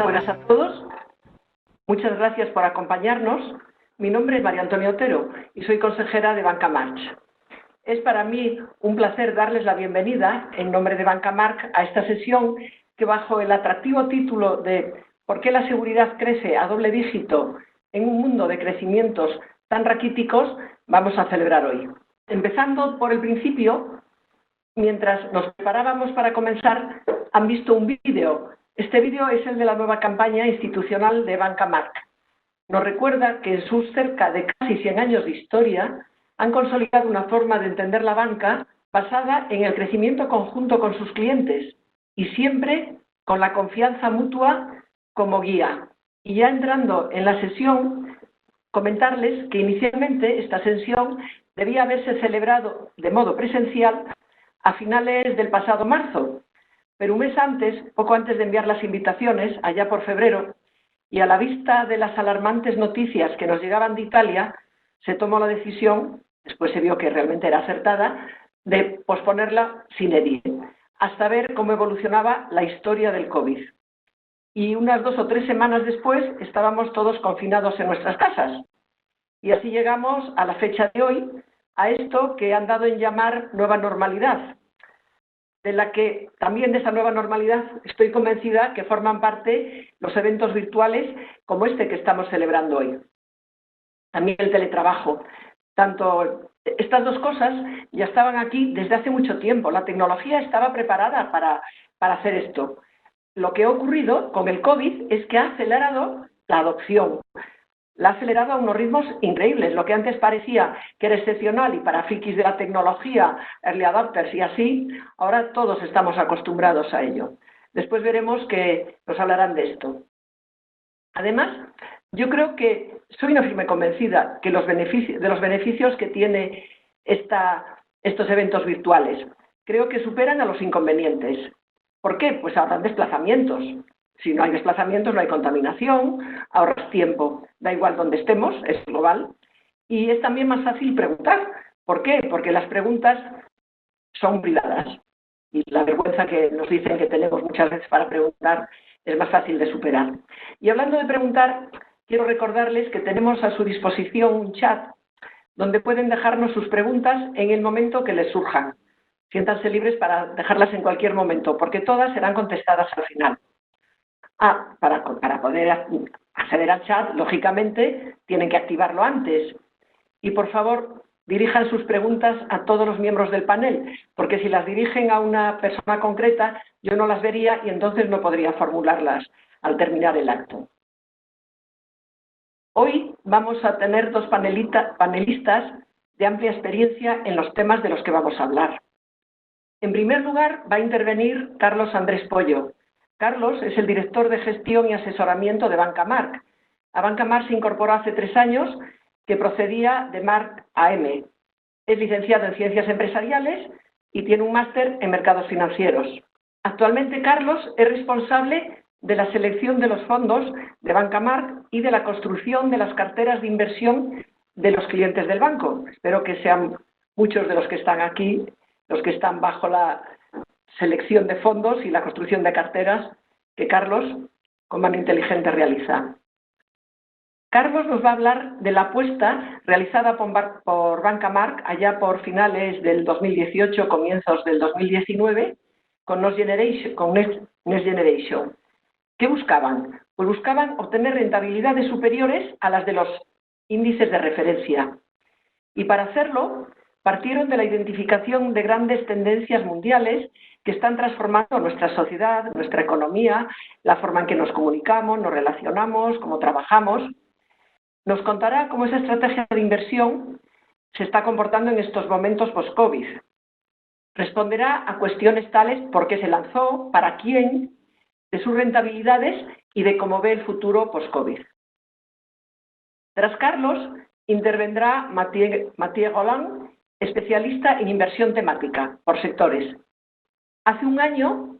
Buenas a todos. Muchas gracias por acompañarnos. Mi nombre es María Antonia Otero y soy consejera de Banca March. Es para mí un placer darles la bienvenida en nombre de Banca March a esta sesión que, bajo el atractivo título de ¿Por qué la seguridad crece a doble dígito en un mundo de crecimientos tan raquíticos?, vamos a celebrar hoy. Empezando por el principio, mientras nos preparábamos para comenzar, han visto un vídeo. Este vídeo es el de la nueva campaña institucional de Banca March. Nos recuerda que en sus cerca de casi 100 años de historia han consolidado una forma de entender la banca basada en el crecimiento conjunto con sus clientes y siempre con la confianza mutua como guía. Y ya entrando en la sesión, comentarles que inicialmente esta sesión debía haberse celebrado de modo presencial a finales del pasado marzo, pero un mes antes, poco antes de enviar las invitaciones, allá por febrero, y a la vista de las alarmantes noticias que nos llegaban de Italia, se tomó la decisión, después se vio que realmente era acertada, de posponerla sin edit, hasta ver cómo evolucionaba la historia del COVID. Y unas 2 o 3 semanas después estábamos todos confinados en nuestras casas. Y así llegamos a la fecha de hoy, a esto que han dado en llamar nueva normalidad, de la que también de esa nueva normalidad estoy convencida que forman parte los eventos virtuales como este que estamos celebrando hoy. También el teletrabajo. Tanto estas dos cosas ya estaban aquí desde hace mucho tiempo. La tecnología estaba preparada para hacer esto. Lo que ha ocurrido con el COVID es que ha acelerado la adopción. La ha acelerado a unos ritmos increíbles. Lo que antes parecía que era excepcional y para frikis de la tecnología, early adopters y así, ahora todos estamos acostumbrados a ello. Después veremos que nos hablarán de esto. Además, yo creo que soy una firme convencida que de los beneficios que tiene estos eventos virtuales. Creo que superan a los inconvenientes. ¿Por qué? Pues ahorran desplazamientos. Si no hay desplazamientos, no hay contaminación, ahorras tiempo, da igual donde estemos, es global. Y es también más fácil preguntar. ¿Por qué? Porque las preguntas son privadas. Y la vergüenza que nos dicen que tenemos muchas veces para preguntar es más fácil de superar. Y hablando de preguntar, quiero recordarles que tenemos a su disposición un chat donde pueden dejarnos sus preguntas en el momento que les surjan. Siéntanse libres para dejarlas en cualquier momento, porque todas serán contestadas al final. Para poder acceder al chat, lógicamente, tienen que activarlo antes. Y, por favor, dirijan sus preguntas a todos los miembros del panel, porque si las dirigen a una persona concreta, yo no las vería y entonces no podría formularlas al terminar el acto. Hoy vamos a tener 2 panelistas de amplia experiencia en los temas de los que vamos a hablar. En primer lugar, va a intervenir Carlos Andrés Pollo. Carlos es el director de gestión y asesoramiento de Banca March. A Banca March se incorporó hace 3 años, que procedía de March AM. Es licenciado en Ciencias Empresariales y tiene un máster en Mercados Financieros. Actualmente Carlos es responsable de la selección de los fondos de Banca March y de la construcción de las carteras de inversión de los clientes del banco. Espero que sean muchos de los que están aquí, los que están bajo la selección de fondos y la construcción de carteras que Carlos, con mano inteligente, realiza. Carlos nos va a hablar de la apuesta realizada por Banca March allá por finales del 2018, comienzos del 2019, con Next Generation. ¿Qué buscaban? Pues buscaban obtener rentabilidades superiores a las de los índices de referencia. Y para hacerlo, partieron de la identificación de grandes tendencias mundiales que están transformando nuestra sociedad, nuestra economía, la forma en que nos comunicamos, nos relacionamos, cómo trabajamos. Nos contará cómo esa estrategia de inversión se está comportando en estos momentos post-COVID. Responderá a cuestiones tales: por qué se lanzó, para quién, de sus rentabilidades y de cómo ve el futuro post-COVID. Tras Carlos, intervendrá Mathieu Roland, especialista en inversión temática por sectores. Hace un año,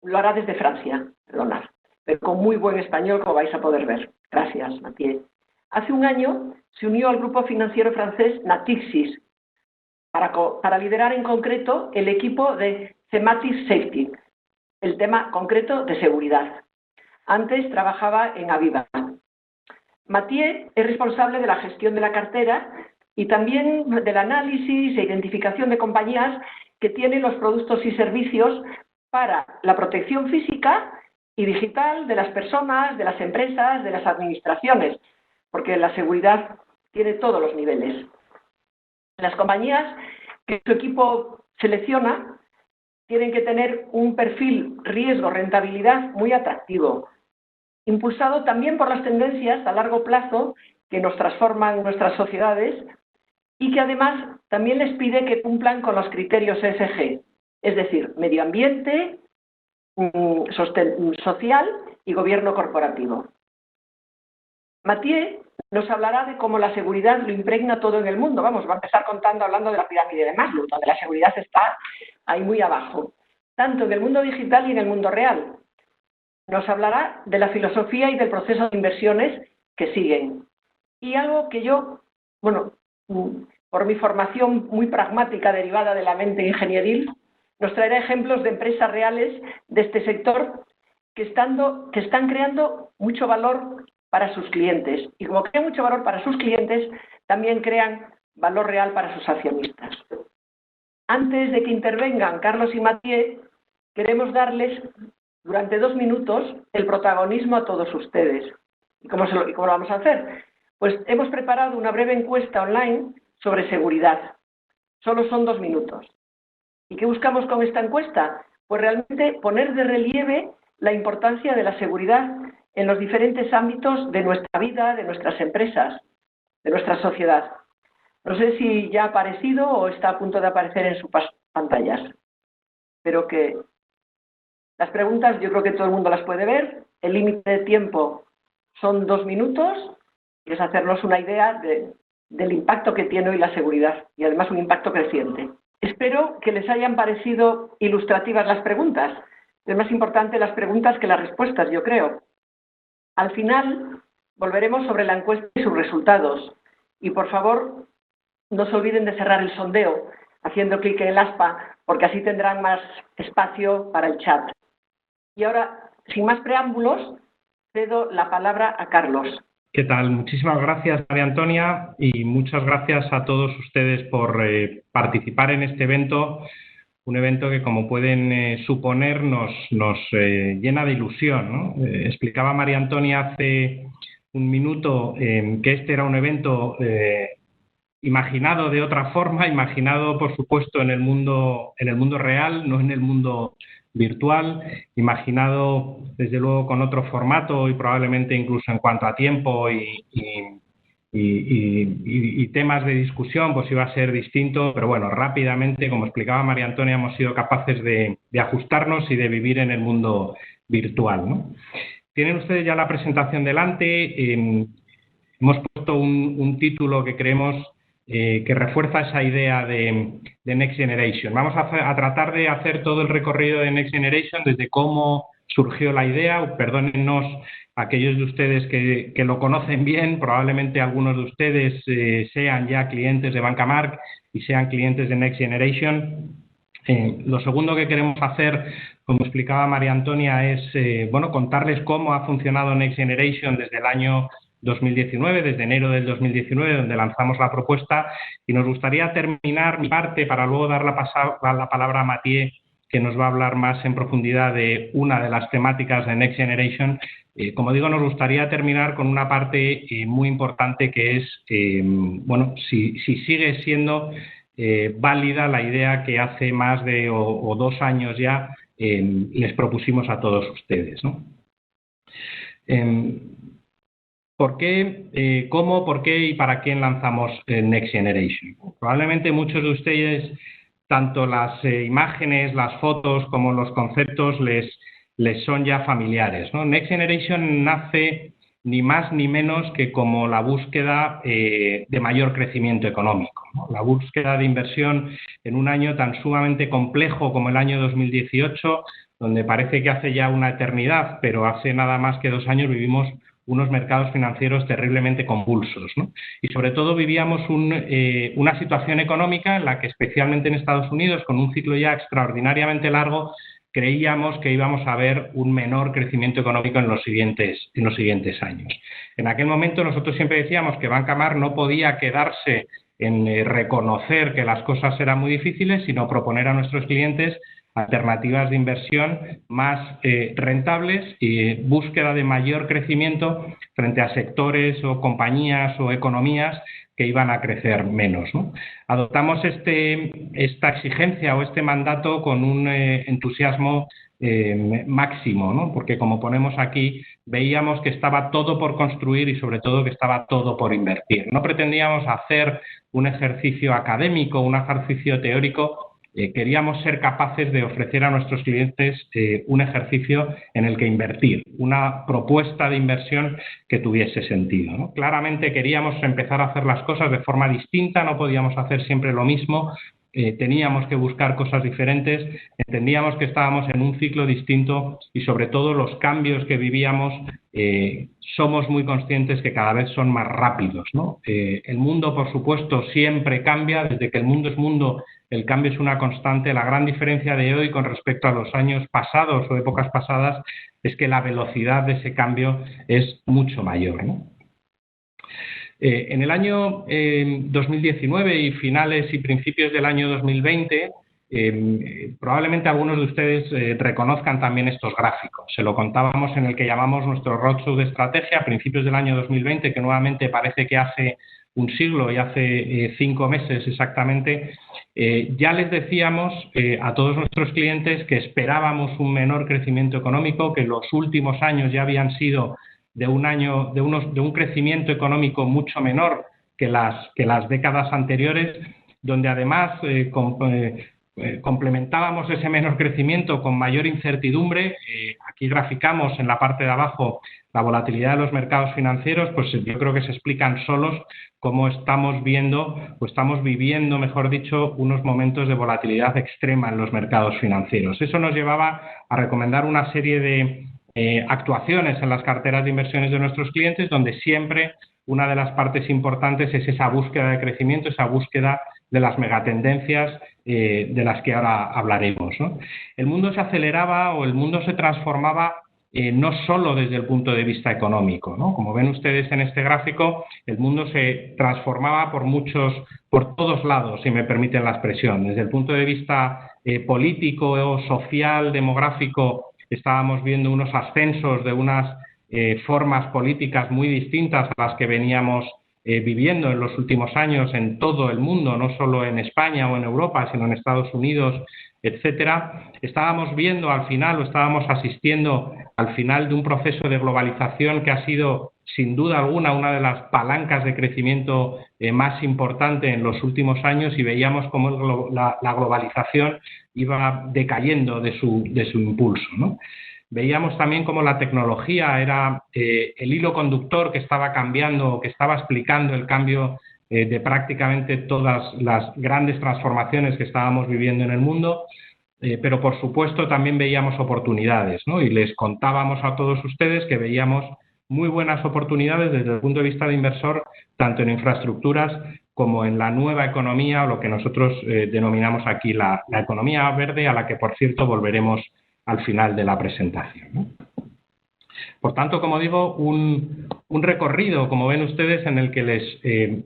lo hará desde Francia, perdonad, pero con muy buen español, como vais a poder ver. Gracias, Mathieu. Hace un año se unió al grupo financiero francés Natixis para liderar en concreto el equipo de Thematic Safety, el tema concreto de seguridad. Antes trabajaba en Aviva. Mathieu es responsable de la gestión de la cartera y también del análisis e identificación de compañías que tienen los productos y servicios para la protección física y digital de las personas, de las empresas, de las administraciones, porque la seguridad tiene todos los niveles. Las compañías que su equipo selecciona tienen que tener un perfil riesgo-rentabilidad muy atractivo, impulsado también por las tendencias a largo plazo que nos transforman nuestras sociedades y que además también les pide que cumplan con los criterios ESG, es decir, medio ambiente, social y gobierno corporativo. Mathieu nos hablará de cómo la seguridad lo impregna todo en el mundo. Vamos, va a empezar hablando de la pirámide de Maslow, donde la seguridad está ahí muy abajo, tanto en el mundo digital y en el mundo real. Nos hablará de la filosofía y del proceso de inversiones que siguen. Y algo que yo, por mi formación muy pragmática derivada de la mente ingenieril, nos traerá ejemplos de empresas reales de este sector que están creando mucho valor para sus clientes. Y como crean mucho valor para sus clientes, también crean valor real para sus accionistas. Antes de que intervengan Carlos y Mathieu, queremos darles durante 2 minutos el protagonismo a todos ustedes. ¿Y cómo lo vamos a hacer? Pues hemos preparado una breve encuesta online sobre seguridad. Solo son 2 minutos. ¿Y qué buscamos con esta encuesta? Pues realmente poner de relieve la importancia de la seguridad en los diferentes ámbitos de nuestra vida, de nuestras empresas, de nuestra sociedad. No sé si ya ha aparecido o está a punto de aparecer en sus pantallas, pero que las preguntas yo creo que todo el mundo las puede ver. El límite de tiempo son 2 minutos y es hacernos una idea del impacto que tiene hoy la seguridad y además un impacto creciente. Espero que les hayan parecido ilustrativas las preguntas. Es más importante las preguntas que las respuestas, yo creo. Al final volveremos sobre la encuesta y sus resultados. Y por favor, no se olviden de cerrar el sondeo haciendo clic en el aspa, porque así tendrán más espacio para el chat. Y ahora, sin más preámbulos, cedo la palabra a Carlos. ¿Qué tal? Muchísimas gracias, María Antonia, y muchas gracias a todos ustedes por participar en este evento, un evento que, como pueden suponer, nos llena de ilusión, ¿no? Explicaba María Antonia hace un minuto que este era un evento imaginado de otra forma, imaginado, por supuesto, en el mundo real, no en el mundo virtual, imaginado desde luego con otro formato y probablemente incluso en cuanto a tiempo y temas de discusión pues iba a ser distinto, pero bueno, rápidamente, como explicaba María Antonia, hemos sido capaces de ajustarnos y de vivir en el mundo virtual, ¿no? Tienen ustedes ya la presentación delante. Hemos puesto un título que creemos que refuerza esa idea de Next Generation. Vamos a tratar de hacer todo el recorrido de Next Generation desde cómo surgió la idea. Perdónennos aquellos de ustedes que lo conocen bien, probablemente algunos de ustedes sean ya clientes de Bancamarch y sean clientes de Next Generation. Lo segundo que queremos hacer, como explicaba María Antonia, es contarles cómo ha funcionado Next Generation desde el año 2019, desde enero del 2019, donde lanzamos la propuesta, y nos gustaría terminar mi parte para luego dar la palabra a Mathieu, que nos va a hablar más en profundidad de una de las temáticas de Next Generation. Como digo, nos gustaría terminar con una parte muy importante que es, si sigue siendo válida la idea que hace más de 2 años ya les propusimos a todos ustedes, ¿no? ¿Por qué, cómo, por qué y para quién lanzamos Next Generation? Probablemente muchos de ustedes, tanto las imágenes, las fotos como los conceptos les son ya familiares, ¿no? Next Generation nace ni más ni menos que como la búsqueda de mayor crecimiento económico, ¿no? La búsqueda de inversión en un año tan sumamente complejo como el año 2018, donde parece que hace ya una eternidad, pero hace nada más que 2 años vivimos unos mercados financieros terriblemente convulsos, ¿no? Y sobre todo vivíamos una situación económica en la que, especialmente en Estados Unidos, con un ciclo ya extraordinariamente largo, creíamos que íbamos a ver un menor crecimiento económico en los siguientes años. En aquel momento nosotros siempre decíamos que Banca March no podía quedarse en reconocer que las cosas eran muy difíciles, sino proponer a nuestros clientes alternativas de inversión más rentables y búsqueda de mayor crecimiento frente a sectores o compañías o economías que iban a crecer menos, ¿no? Adoptamos esta exigencia o este mandato con un entusiasmo máximo, ¿no? Porque, como ponemos aquí, veíamos que estaba todo por construir y, sobre todo, que estaba todo por invertir. No pretendíamos hacer un ejercicio académico, un ejercicio teórico. Queríamos ser capaces de ofrecer a nuestros clientes un ejercicio en el que invertir, una propuesta de inversión que tuviese sentido, ¿no? Claramente queríamos empezar a hacer las cosas de forma distinta, no podíamos hacer siempre lo mismo, teníamos que buscar cosas diferentes, entendíamos que estábamos en un ciclo distinto y, sobre todo, los cambios que vivíamos somos muy conscientes que cada vez son más rápidos, ¿no? El mundo, por supuesto, siempre cambia. Desde que el mundo es mundo, el cambio es una constante. La gran diferencia de hoy con respecto a los años pasados o épocas pasadas es que la velocidad de ese cambio es mucho mayor, ¿no? En el año 2019 y finales y principios del año 2020, probablemente algunos de ustedes reconozcan también estos gráficos. Se lo contábamos en el que llamamos nuestro roadshow de estrategia a principios del año 2020, que nuevamente parece que hace un siglo y hace 5 meses exactamente. Ya les decíamos a todos nuestros clientes que esperábamos un menor crecimiento económico, que los últimos años ya habían sido de un crecimiento económico mucho menor que las décadas anteriores, donde además complementábamos ese menor crecimiento con mayor incertidumbre. Aquí graficamos en la parte de abajo la volatilidad de los mercados financieros. Pues yo creo que se explican solos cómo estamos viviendo, mejor dicho, unos momentos de volatilidad extrema en los mercados financieros. Eso nos llevaba a recomendar una serie de actuaciones en las carteras de inversiones de nuestros clientes, donde siempre una de las partes importantes es esa búsqueda de crecimiento, esa búsqueda de las megatendencias de las que ahora hablaremos, ¿no? El mundo se aceleraba o el mundo se transformaba no solo desde el punto de vista económico, ¿no? Como ven ustedes en este gráfico, el mundo se transformaba por todos lados, si me permiten la expresión. Desde el punto de vista político, social, demográfico, estábamos viendo unos ascensos de unas formas políticas muy distintas a las que veníamos viviendo en los últimos años en todo el mundo, no solo en España o en Europa, sino en Estados Unidos, etcétera. Estábamos asistiendo al final de un proceso de globalización que ha sido, sin duda alguna, una de las palancas de crecimiento más importante en los últimos años, y veíamos cómo la globalización iba decayendo de su impulso, ¿no? Veíamos también cómo la tecnología era el hilo conductor que estaba cambiando, que estaba explicando el cambio de prácticamente todas las grandes transformaciones que estábamos viviendo en el mundo, pero por supuesto también veíamos oportunidades, ¿no? Y les contábamos a todos ustedes que veíamos muy buenas oportunidades desde el punto de vista de inversor, tanto en infraestructuras como en la nueva economía, o lo que nosotros denominamos aquí la economía verde, a la que, por cierto, volveremos al final de la presentación, ¿no? Por tanto, como digo, un recorrido, como ven ustedes, en el que les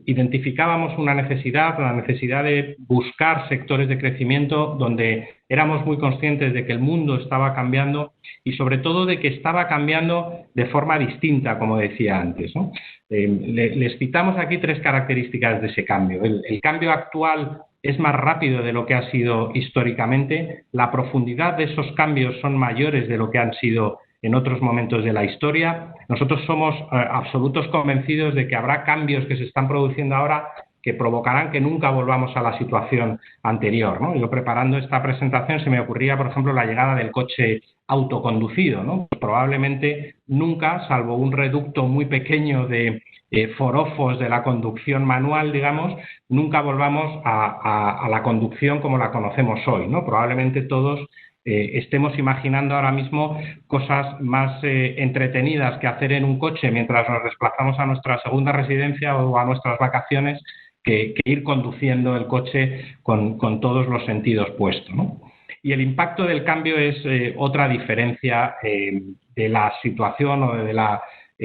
identificábamos una necesidad, la necesidad de buscar sectores de crecimiento donde éramos muy conscientes de que el mundo estaba cambiando y, sobre todo, de que estaba cambiando de forma distinta, como decía antes, ¿no? Les citamos aquí 3 características de ese cambio. El cambio actual es más rápido de lo que ha sido históricamente. La profundidad de esos cambios son mayores de lo que han sido en otros momentos de la historia. Nosotros somos absolutos convencidos de que habrá cambios que se están produciendo ahora que provocarán que nunca volvamos a la situación anterior, ¿no? Yo, preparando esta presentación, se me ocurría, por ejemplo, la llegada del coche autoconducido, ¿no? Probablemente nunca, salvo un reducto muy pequeño de forofos de la conducción manual, digamos, nunca volvamos a la conducción como la conocemos hoy, ¿no? Probablemente todos estemos imaginando ahora mismo cosas más entretenidas que hacer en un coche mientras nos desplazamos a nuestra segunda residencia o a nuestras vacaciones, que ir conduciendo el coche con todos los sentidos puestos, ¿no? Y el impacto del cambio es otra diferencia de la situación o de la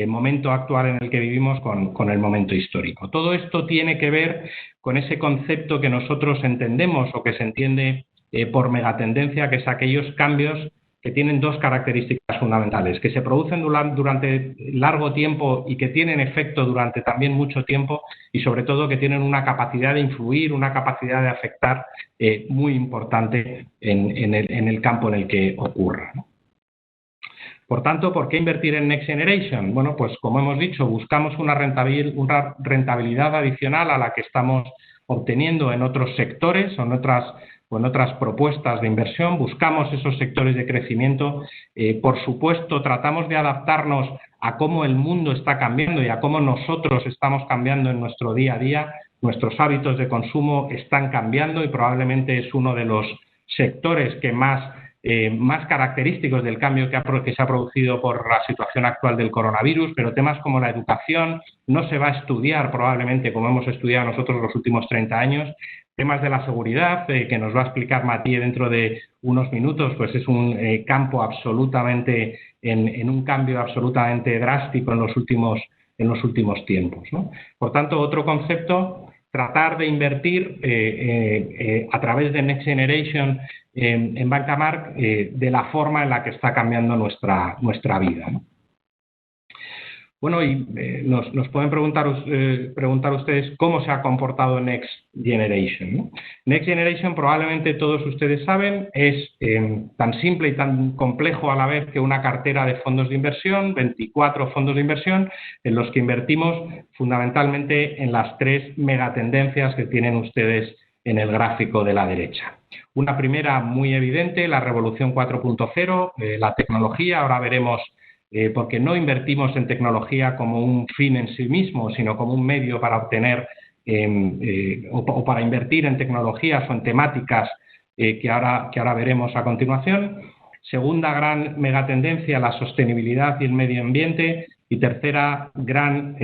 momento actual en el que vivimos con el momento histórico. Todo esto tiene que ver con ese concepto que nosotros entendemos o que se entiende por megatendencia, que es aquellos cambios que tienen dos características fundamentales, que se producen durante largo tiempo y que tienen efecto durante también mucho tiempo y sobre todo que tienen una capacidad de influir, una capacidad de afectar muy importante en el campo en el que ocurra, ¿no? Por tanto, ¿por qué invertir en Next Generation? Bueno, pues como hemos dicho, buscamos una rentabilidad adicional a la que estamos obteniendo en otros sectores o en otras propuestas de inversión. Buscamos esos sectores de crecimiento. Por supuesto, tratamos de adaptarnos a cómo el mundo está cambiando y a cómo nosotros estamos cambiando en nuestro día a día. Nuestros hábitos de consumo están cambiando y probablemente es uno de los sectores que más característicos del cambio que se ha producido por la situación actual del coronavirus, pero temas como la educación no se va a estudiar probablemente como hemos estudiado nosotros los últimos 30 años. Temas de la seguridad, que nos va a explicar Matías dentro de unos minutos, pues es un campo absolutamente, en un cambio absolutamente drástico en los últimos tiempos, ¿no? Por tanto, otro concepto, tratar de invertir a través de Next Generation en Banca March de la forma en la que está cambiando nuestra vida, ¿no? Bueno, y nos pueden preguntar ustedes cómo se ha comportado Next Generation, ¿no? Next Generation, probablemente todos ustedes saben, es tan simple y tan complejo a la vez que una cartera de fondos de inversión, 24 fondos de inversión, en los que invertimos fundamentalmente en las tres megatendencias que tienen ustedes en el gráfico de la derecha. Una primera muy evidente, la revolución 4.0, la tecnología. Ahora veremos porque no invertimos en tecnología como un fin en sí mismo, sino como un medio para obtener o para invertir en tecnologías o en temáticas que ahora veremos a continuación. Segunda gran megatendencia, la sostenibilidad y el medio ambiente. Y tercera gran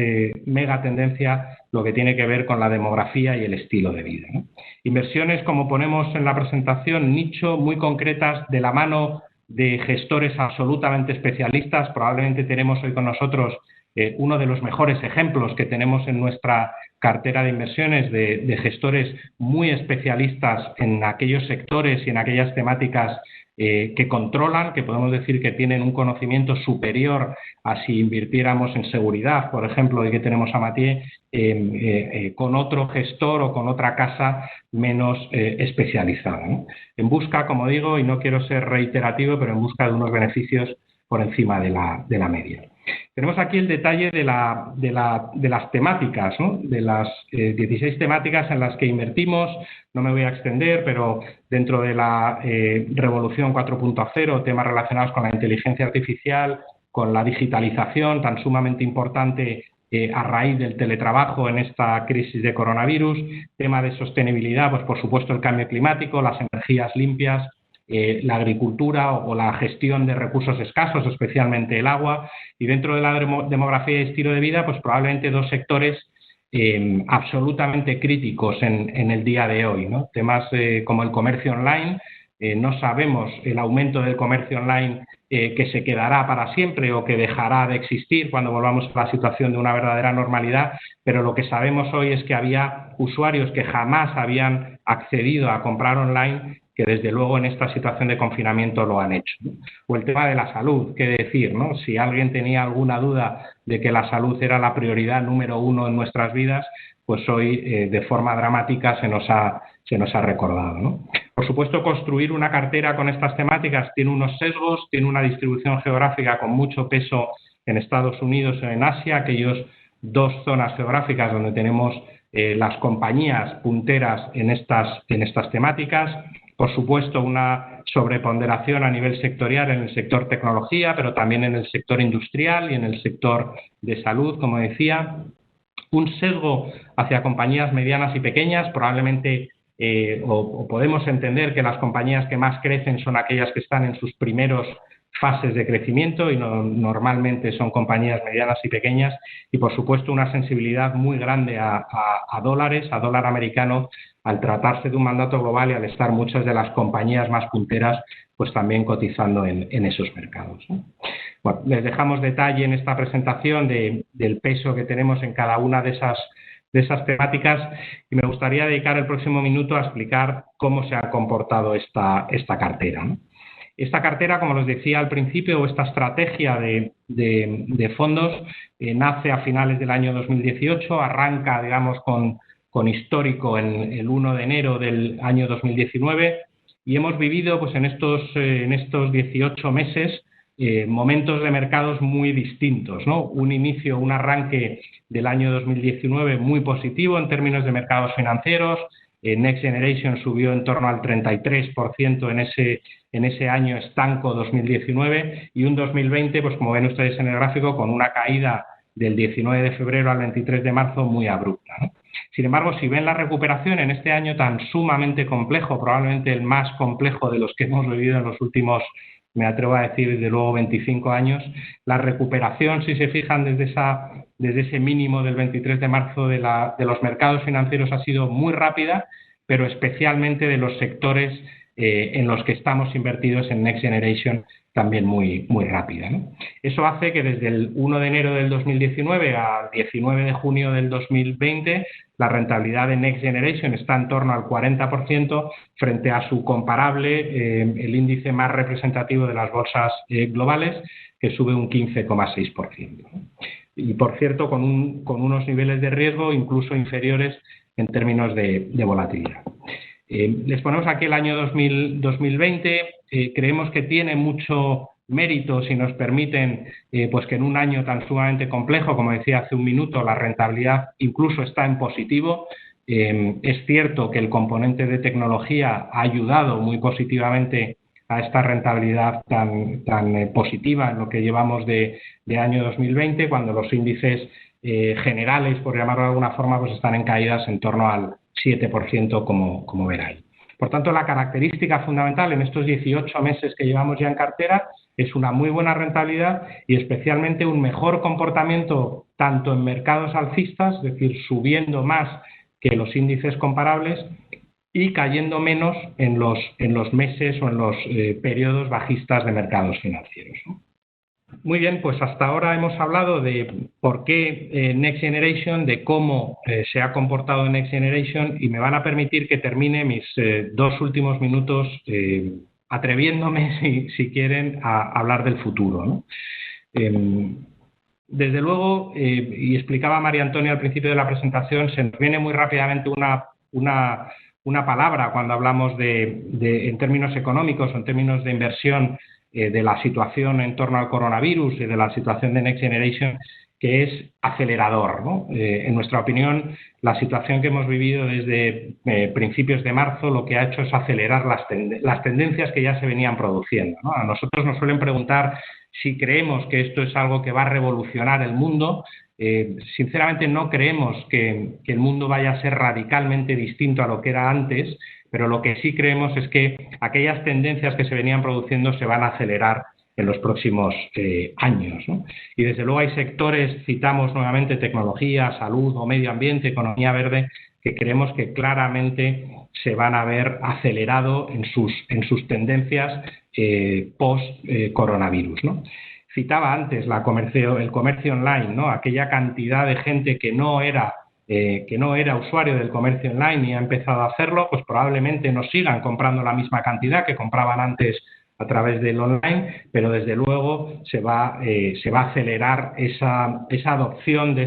megatendencia, lo que tiene que ver con la demografía y el estilo de vida, ¿no? Inversiones, como ponemos en la presentación, nicho, muy concretas, de la mano de gestores absolutamente especialistas. Probablemente tenemos hoy con nosotros uno de los mejores ejemplos que tenemos en nuestra cartera de inversiones de gestores muy especialistas en aquellos sectores y en aquellas temáticas que controlan, que podemos decir que tienen un conocimiento superior a si invirtiéramos en seguridad, por ejemplo, y que tenemos a Matías, con otro gestor o con otra casa menos especializada, ¿no? En busca, como digo, y no quiero ser reiterativo, pero en busca de unos beneficios por encima de la media. Tenemos aquí el detalle de las temáticas, ¿no? De las 16 temáticas en las que invertimos. No me voy a extender, pero dentro de la revolución 4.0, temas relacionados con la inteligencia artificial, con la digitalización tan sumamente importante a raíz del teletrabajo en esta crisis de coronavirus, tema de sostenibilidad, pues por supuesto el cambio climático, las energías limpias, la agricultura o la gestión de recursos escasos, especialmente el agua, y dentro de la demografía y estilo de vida, pues probablemente dos sectores absolutamente críticos en el día de hoy, ¿no? Temas como el comercio online. No sabemos el aumento del comercio online que se quedará para siempre o que dejará de existir cuando volvamos a la situación de una verdadera normalidad, pero lo que sabemos hoy es que había usuarios que jamás habían accedido a comprar online, que desde luego en esta situación de confinamiento lo han hecho, ¿no? O el tema de la salud, qué decir, ¿no? Si alguien tenía alguna duda de que la salud era la prioridad número uno en nuestras vidas, pues hoy de forma dramática se nos ha recordado, ¿no? Por supuesto, construir una cartera con estas temáticas tiene unos sesgos, tiene una distribución geográfica con mucho peso en Estados Unidos o en Asia, aquellos dos zonas geográficas donde tenemos las compañías punteras en estas temáticas. Por supuesto, una sobreponderación a nivel sectorial en el sector tecnología, pero también en el sector industrial y en el sector de salud, como decía. Un sesgo hacia compañías medianas y pequeñas, probablemente o podemos entender que las compañías que más crecen son aquellas que están en sus primeros fases de crecimiento y normalmente son compañías medianas y pequeñas, y por supuesto una sensibilidad muy grande a dólares, a dólar americano, al tratarse de un mandato global y al estar muchas de las compañías más punteras pues también cotizando en esos mercados, ¿no? Bueno, les dejamos detalle en esta presentación del peso que tenemos en cada una de esas temáticas y me gustaría dedicar el próximo minuto a explicar cómo se ha comportado esta cartera, ¿no? Esta cartera, como les decía al principio, o esta estrategia de fondos nace a finales del año 2018, arranca, digamos, con histórico en el 1 de enero del año 2019 y hemos vivido pues, en estos 18 meses momentos de mercados muy distintos, ¿no? Un inicio, un arranque del año 2019 muy positivo en términos de mercados financieros. Next Generation subió en torno al 33% en ese año estanco 2019 y un 2020, pues como ven ustedes en el gráfico, con una caída del 19 de febrero al 23 de marzo muy abrupta, ¿no? Sin embargo, si ven la recuperación en este año tan sumamente complejo, probablemente el más complejo de los que hemos vivido en los últimos, me atrevo a decir, desde luego 25 años, la recuperación, si se fijan desde ese mínimo del 23 de marzo de los mercados financieros ha sido muy rápida, pero especialmente de los sectores en los que estamos invertidos en Next Generation también muy rápida, ¿no? Eso hace que desde el 1 de enero del 2019 al 19 de junio del 2020 la rentabilidad de Next Generation está en torno al 40% frente a su comparable, el índice más representativo de las bolsas globales, que sube un 15,6%, ¿no? Y, por cierto, con unos niveles de riesgo incluso inferiores en términos de volatilidad. Les ponemos aquí el año 2020. Creemos que tiene mucho mérito, si nos permiten, pues que en un año tan sumamente complejo, como decía hace un minuto, la rentabilidad incluso está en positivo. Es cierto que el componente de tecnología ha ayudado muy positivamente a esta rentabilidad tan positiva en lo que llevamos de año 2020, cuando los índices generales, por llamarlo de alguna forma, pues están en caídas en torno al 7%, como veráis. Por tanto, la característica fundamental en estos 18 meses que llevamos ya en cartera es una muy buena rentabilidad y especialmente un mejor comportamiento tanto en mercados alcistas, es decir, subiendo más que los índices comparables, y cayendo menos en los meses o en los periodos bajistas de mercados financieros, ¿no? Muy bien, pues hasta ahora hemos hablado de por qué Next Generation, de cómo se ha comportado Next Generation, y me van a permitir que termine mis 2 últimos minutos atreviéndome, si quieren, a hablar del futuro, ¿no? Desde luego, y explicaba María Antonia al principio de la presentación, se nos viene muy rápidamente una palabra cuando hablamos en términos económicos o en términos de inversión de la situación en torno al coronavirus y de la situación de Next Generation, que es acelerador, ¿no? En nuestra opinión, la situación que hemos vivido desde principios de marzo lo que ha hecho es acelerar las tendencias que ya se venían produciendo, ¿no? A nosotros nos suelen preguntar si creemos que esto es algo que va a revolucionar el mundo. Sinceramente no creemos que el mundo vaya a ser radicalmente distinto a lo que era antes, pero lo que sí creemos es que aquellas tendencias que se venían produciendo se van a acelerar en los próximos años, ¿no? Y desde luego hay sectores, citamos nuevamente tecnología, salud o medio ambiente, economía verde, que creemos que claramente se van a ver acelerado en sus tendencias post-coronavirus, ¿no? Citaba antes el comercio online, ¿no? Aquella cantidad de gente que no era usuario del comercio online y ha empezado a hacerlo, pues probablemente no sigan comprando la misma cantidad que compraban antes a través del online, pero desde luego se va a acelerar esa adopción de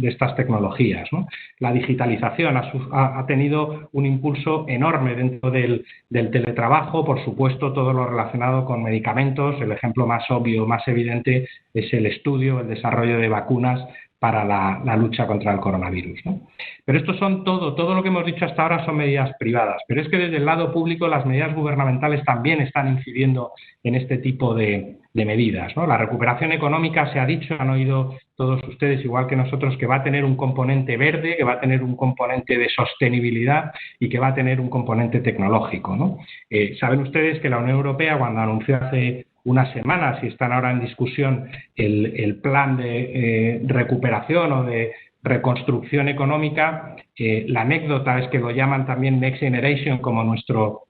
estas tecnologías, ¿no? La digitalización ha tenido un impulso enorme dentro del teletrabajo, por supuesto todo lo relacionado con medicamentos. El ejemplo más obvio, más evidente, es el estudio, el desarrollo de vacunas para la lucha contra el coronavirus, ¿no? Pero esto son todo lo que hemos dicho hasta ahora son medidas privadas, pero es que desde el lado público las medidas gubernamentales también están incidiendo en este tipo de medidas, ¿no? La recuperación económica, se ha dicho, han oído todos ustedes, igual que nosotros, que va a tener un componente verde, que va a tener un componente de sostenibilidad y que va a tener un componente tecnológico, ¿no? Saben ustedes que la Unión Europea, cuando anunció hace unas semanas y están ahora en discusión el plan de recuperación o de reconstrucción económica. La anécdota es que lo llaman también Next Generation como nuestro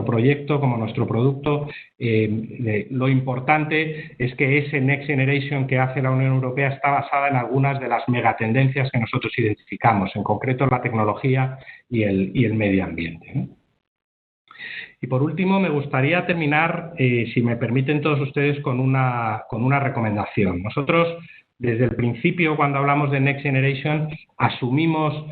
proyecto, como nuestro producto. Lo importante es que ese Next Generation que hace la Unión Europea está basada en algunas de las megatendencias que nosotros identificamos, en concreto la tecnología y el medio ambiente, ¿no? Y por último, me gustaría terminar, si me permiten todos ustedes, con una recomendación. Nosotros, desde el principio, cuando hablamos de Next Generation, asumimos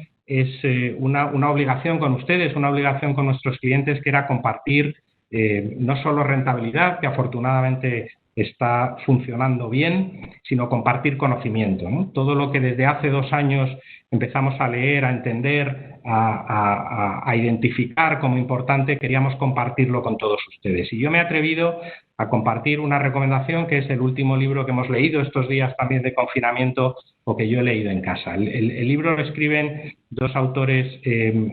una obligación con ustedes, una obligación con nuestros clientes, que era compartir no solo rentabilidad, que afortunadamente está funcionando bien, sino compartir conocimiento, ¿no? Todo lo que desde hace 2 años empezamos a leer, a entender, a identificar como importante, queríamos compartirlo con todos ustedes. Y yo me he atrevido a compartir una recomendación, que es el último libro que hemos leído estos días también de confinamiento, o que yo he leído en casa. El libro lo escriben 2 autores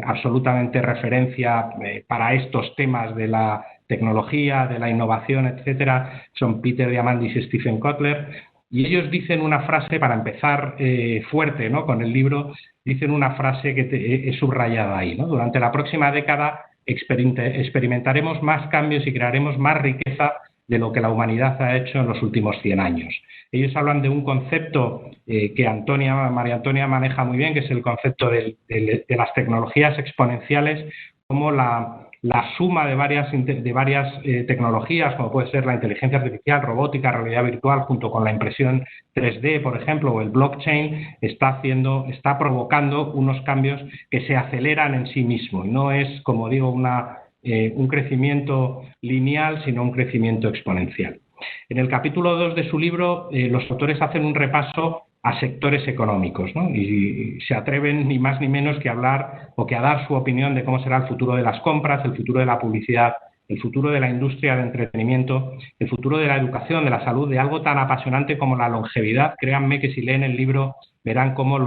absolutamente referencia para estos temas de la tecnología, de la innovación, etcétera. Son Peter Diamandis y Stephen Kotler. Y ellos dicen una frase, para empezar fuerte, ¿no?, con el libro, dicen una frase que he subrayado ahí, ¿no? Durante la próxima década experimentaremos más cambios y crearemos más riqueza de lo que la humanidad ha hecho en los últimos 100 años. Ellos hablan de un concepto que María Antonia maneja muy bien, que es el concepto de las tecnologías exponenciales, como la suma de varias tecnologías, como puede ser la inteligencia artificial, robótica, realidad virtual, junto con la impresión 3D, por ejemplo, o el blockchain, está provocando unos cambios que se aceleran en sí mismos. No es, como digo, un crecimiento lineal, sino un crecimiento exponencial. En el capítulo 2 de su libro, los autores hacen un repaso a sectores económicos, ¿no? Y se atreven ni más ni menos que a hablar o que a dar su opinión de cómo será el futuro de las compras, el futuro de la publicidad, el futuro de la industria de entretenimiento, el futuro de la educación, de la salud, de algo tan apasionante como la longevidad. Créanme que si leen el libro verán cómo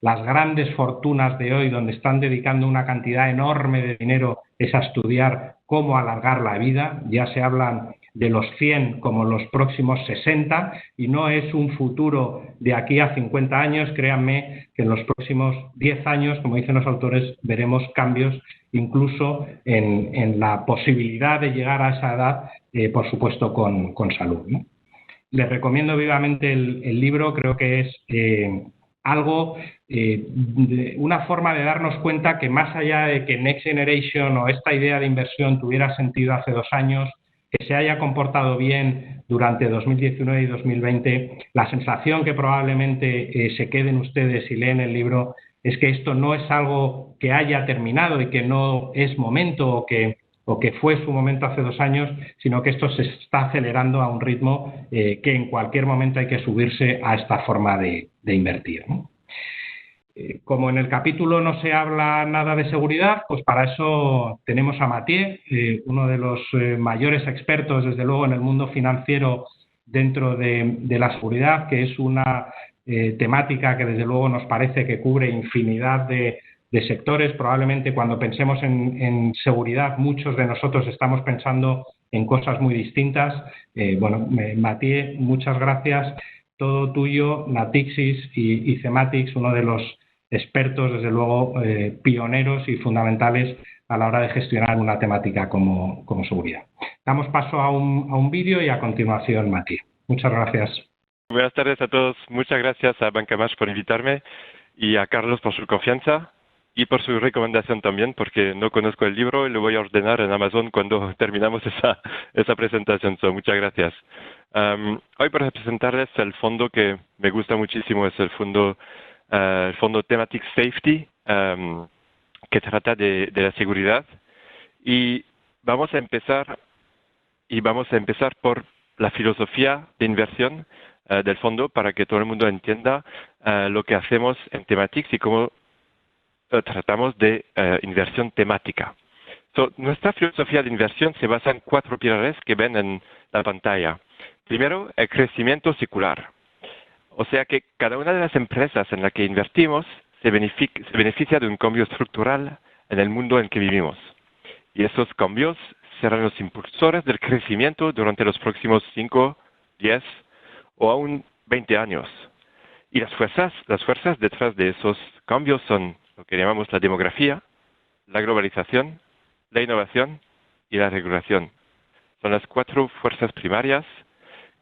las grandes fortunas de hoy, donde están dedicando una cantidad enorme de dinero, es a estudiar cómo alargar la vida. Ya se hablan de los 100 como los próximos 60, y no es un futuro de aquí a 50 años. Créanme que en los próximos 10 años, como dicen los autores, veremos cambios incluso en la posibilidad de llegar a esa edad, por supuesto con salud, ¿no? Les recomiendo vivamente el libro. Creo que es una forma de darnos cuenta que, más allá de que Next Generation o esta idea de inversión tuviera sentido hace 2 años, que se haya comportado bien durante 2019 y 2020, la sensación que probablemente se queden ustedes si leen el libro es que esto no es algo que haya terminado y que no es momento o que fue su momento hace 2 años, sino que esto se está acelerando a un ritmo que en cualquier momento hay que subirse a esta forma de invertir, ¿no? Como en el capítulo no se habla nada de seguridad, pues para eso tenemos a Mathieu, uno de los mayores expertos, desde luego, en el mundo financiero dentro de la seguridad, que es una temática que desde luego nos parece que cubre infinidad de sectores. Probablemente cuando pensemos en seguridad, muchos de nosotros estamos pensando en cosas muy distintas. Mathieu, muchas gracias. Todo tuyo. Natixis y Cematix, uno de los expertos, desde luego, pioneros y fundamentales a la hora de gestionar una temática como seguridad. Damos paso a un vídeo y a continuación, Mathieu. Muchas gracias. Buenas tardes a todos. Muchas gracias a Banca March por invitarme, y a Carlos por su confianza y por su recomendación también, porque no conozco el libro y lo voy a ordenar en Amazon cuando terminamos esa presentación. Muchas gracias. Hoy, para presentarles el fondo que me gusta muchísimo, es el fondo Thematic Safety, que trata de la seguridad. Y vamos a empezar por la filosofía de inversión del fondo, para que todo el mundo entienda lo que hacemos en Thematics y cómo tratamos de inversión temática. Nuestra filosofía de inversión se basa en 4 pilares que ven en la pantalla. Primero, el crecimiento secular. O sea que cada una de las empresas en las que invertimos se beneficia de un cambio estructural en el mundo en que vivimos. Y esos cambios serán los impulsores del crecimiento durante los próximos 5, 10 o aún 20 años. Y las fuerzas detrás de esos cambios son lo que llamamos la demografía, la globalización, la innovación y la regulación. Son las 4 fuerzas primarias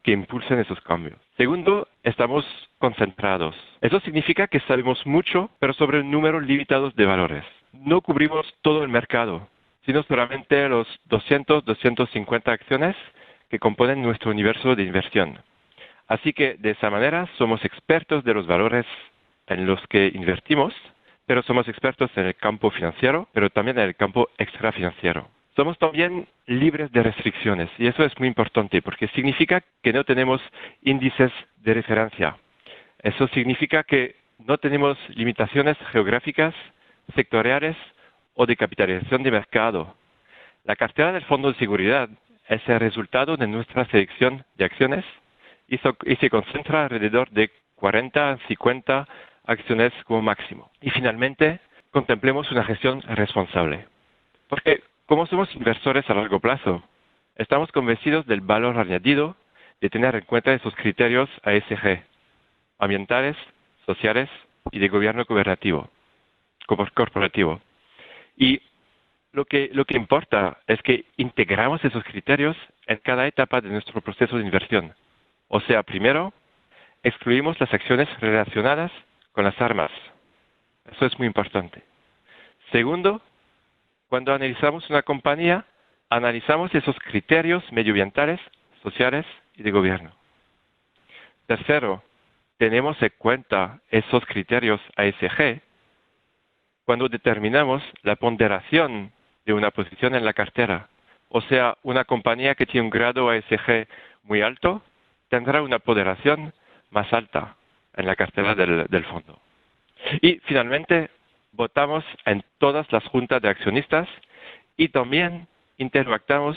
que impulsan esos cambios. Segundo, estamos concentrados. Eso significa que sabemos mucho, pero sobre un número limitado de valores. No cubrimos todo el mercado, sino solamente los 250 acciones que componen nuestro universo de inversión. Así que, de esa manera, somos expertos de los valores en los que invertimos, pero somos expertos en el campo financiero, pero también en el campo extrafinanciero. Somos también libres de restricciones, y eso es muy importante, porque significa que no tenemos índices de referencia. Eso significa que no tenemos limitaciones geográficas, sectoriales o de capitalización de mercado. La cartera del Fondo de Seguridad es el resultado de nuestra selección de acciones y se concentra alrededor de 40 a 50 acciones como máximo. Y finalmente, contemplemos una gestión responsable. Porque como somos inversores a largo plazo, estamos convencidos del valor añadido de tener en cuenta esos criterios ESG, ambientales, sociales y de gobierno corporativo. Y lo que importa es que integramos esos criterios en cada etapa de nuestro proceso de inversión. O sea, primero, excluimos las acciones relacionadas con las armas. Eso es muy importante. Segundo, cuando analizamos una compañía, analizamos esos criterios medioambientales, sociales y de gobierno. Tercero, tenemos en cuenta esos criterios ESG cuando determinamos la ponderación de una posición en la cartera. O sea, una compañía que tiene un grado ESG muy alto tendrá una ponderación más alta en la cartera del fondo. Y finalmente, votamos en todas las juntas de accionistas y también interactuamos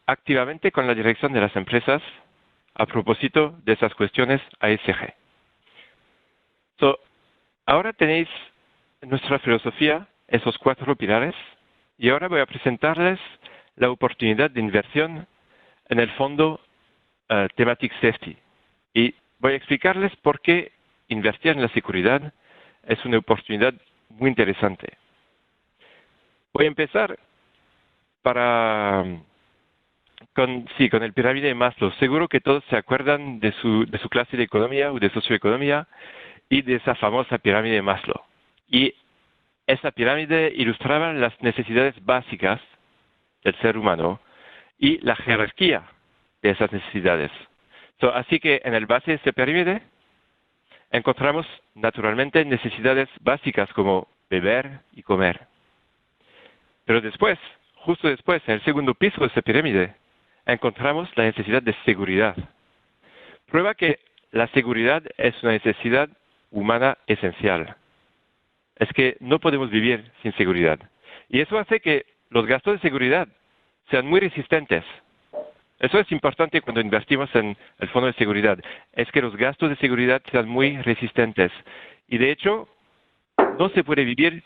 activamente con la dirección de las empresas a propósito de esas cuestiones ESG. Ahora tenéis en nuestra filosofía esos 4 pilares y ahora voy a presentarles la oportunidad de inversión en el fondo Thematic Safety. Y voy a explicarles por qué invertir en la seguridad es una oportunidad muy interesante. Voy a empezar con el pirámide de Maslow. Seguro que todos se acuerdan de su clase de economía o de socioeconomía y de esa famosa pirámide de Maslow. Y esa pirámide ilustraba las necesidades básicas del ser humano y la jerarquía de esas necesidades. Así que en el base de esta pirámide encontramos naturalmente necesidades básicas como beber y comer. Pero después, justo después, en el segundo piso de esta pirámide, encontramos la necesidad de seguridad. Prueba que la seguridad es una necesidad humana esencial. Es que no podemos vivir sin seguridad. Y eso hace que los gastos de seguridad sean muy resistentes. Eso es importante cuando invertimos en el fondo de seguridad. Es que los gastos de seguridad sean muy resistentes. Y de hecho, no se puede vivir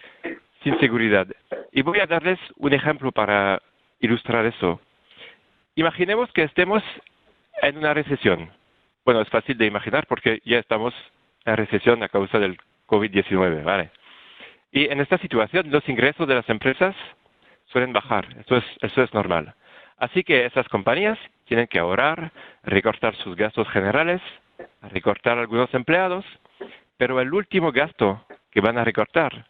sin seguridad. Y voy a darles un ejemplo para ilustrar eso. Imaginemos que estemos en una recesión. Bueno, es fácil de imaginar porque ya estamos en recesión a causa del COVID-19, ¿vale? Y en esta situación, los ingresos de las empresas suelen bajar. Eso es normal. Así que esas compañías tienen que ahorrar, recortar sus gastos generales, recortar a algunos empleados, pero el último gasto que van a recortar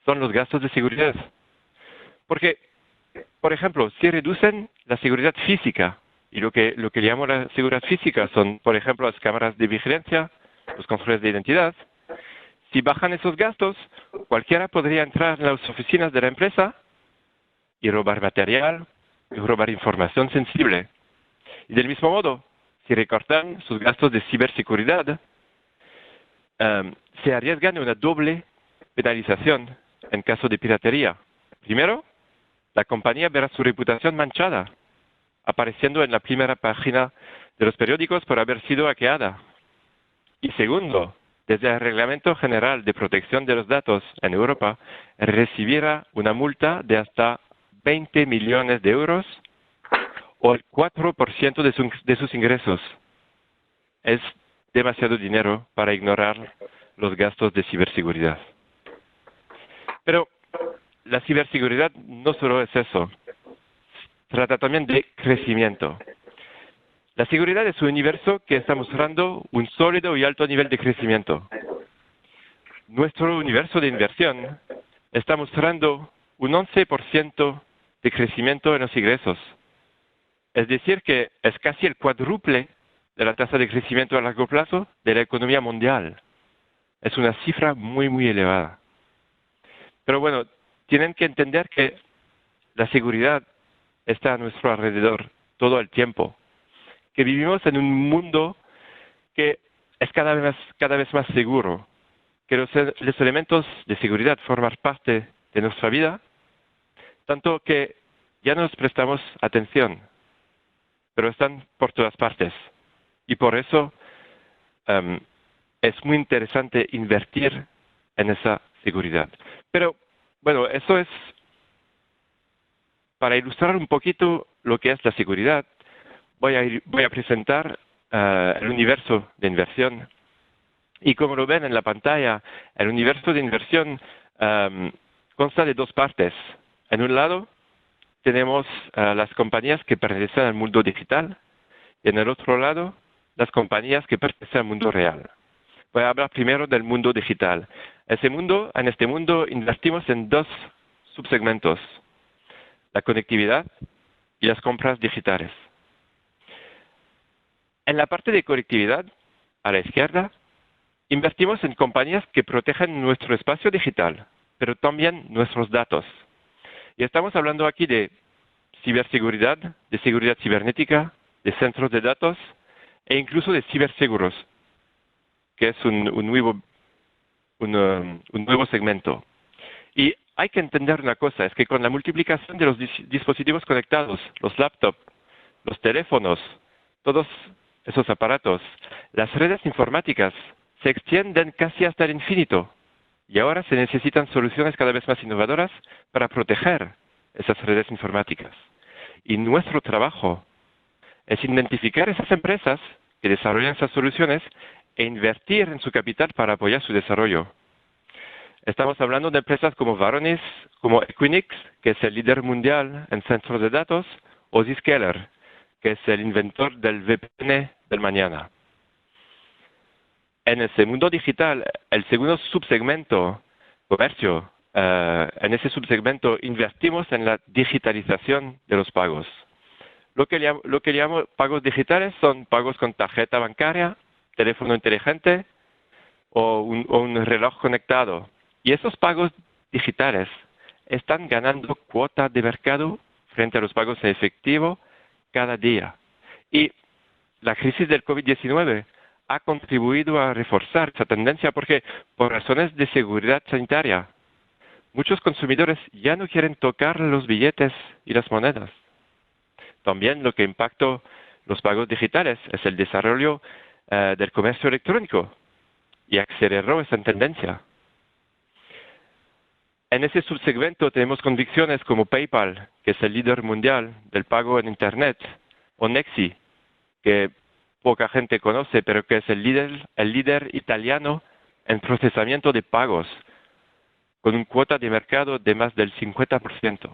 son los gastos de seguridad. Porque, por ejemplo, si reducen la seguridad física, y lo que llamo la seguridad física son, por ejemplo, las cámaras de vigilancia, los controles de identidad, si bajan esos gastos, cualquiera podría entrar en las oficinas de la empresa y robar material, y robar información sensible. Y del mismo modo, si recortan sus gastos de ciberseguridad, se arriesgan a una doble penalización en caso de piratería. Primero, la compañía verá su reputación manchada, apareciendo en la primera página de los periódicos por haber sido hackeada. Y segundo, desde el Reglamento General de Protección de los Datos en Europa, recibirá una multa de hasta 20 millones de euros o el 4% de sus ingresos. Es demasiado dinero para ignorar los gastos de ciberseguridad. Pero la ciberseguridad no solo es eso, trata también de crecimiento. La seguridad es un universo que está mostrando un sólido y alto nivel de crecimiento. Nuestro universo de inversión está mostrando un 11% de crecimiento en los ingresos. Es decir, que es casi el cuádruple de la tasa de crecimiento a largo plazo de la economía mundial. Es una cifra muy, muy elevada. Pero bueno, tienen que entender que la seguridad está a nuestro alrededor todo el tiempo. Que vivimos en un mundo que es cada vez más seguro. Que los elementos de seguridad forman parte de nuestra vida, tanto que ya no nos prestamos atención, pero están por todas partes. Y por eso es muy interesante invertir en esa seguridad. Pero, bueno, eso es para ilustrar un poquito lo que es la seguridad. Voy a presentar el universo de inversión. Y como lo ven en la pantalla, el universo de inversión consta de dos partes. En un lado tenemos las compañías que pertenecen al mundo digital y en el otro lado las compañías que pertenecen al mundo real. Voy a hablar primero del mundo digital. En este mundo invertimos en dos subsegmentos: la conectividad y las compras digitales. En la parte de conectividad, a la izquierda, invertimos en compañías que protegen nuestro espacio digital, pero también nuestros datos. Y estamos hablando aquí de ciberseguridad, de seguridad cibernética, de centros de datos e incluso de ciberseguros, que es un nuevo segmento. Y hay que entender una cosa, es que con la multiplicación de los dispositivos conectados, los laptops, los teléfonos, todos esos aparatos, las redes informáticas se extienden casi hasta el infinito. Y ahora se necesitan soluciones cada vez más innovadoras para proteger esas redes informáticas. Y nuestro trabajo es identificar esas empresas que desarrollan esas soluciones e invertir en su capital para apoyar su desarrollo. Estamos hablando de empresas como Varonis, como Equinix, que es el líder mundial en centros de datos, o Zscaler, que es el inventor del VPN del mañana. En ese mundo digital, el segundo subsegmento, comercio, en ese subsegmento invertimos en la digitalización de los pagos. Lo que llamo pagos digitales son pagos con tarjeta bancaria, teléfono inteligente o un reloj conectado. Y esos pagos digitales están ganando cuota de mercado frente a los pagos en efectivo cada día. Y la crisis del COVID-19 ha contribuido a reforzar esa tendencia porque, por razones de seguridad sanitaria, muchos consumidores ya no quieren tocar los billetes y las monedas. También lo que impactó los pagos digitales es el desarrollo del comercio electrónico y aceleró esa tendencia. En ese subsegmento tenemos convicciones como PayPal, que es el líder mundial del pago en Internet, o Nexi, que poca gente conoce, pero que es el líder italiano en procesamiento de pagos, con una cuota de mercado de más del 50%.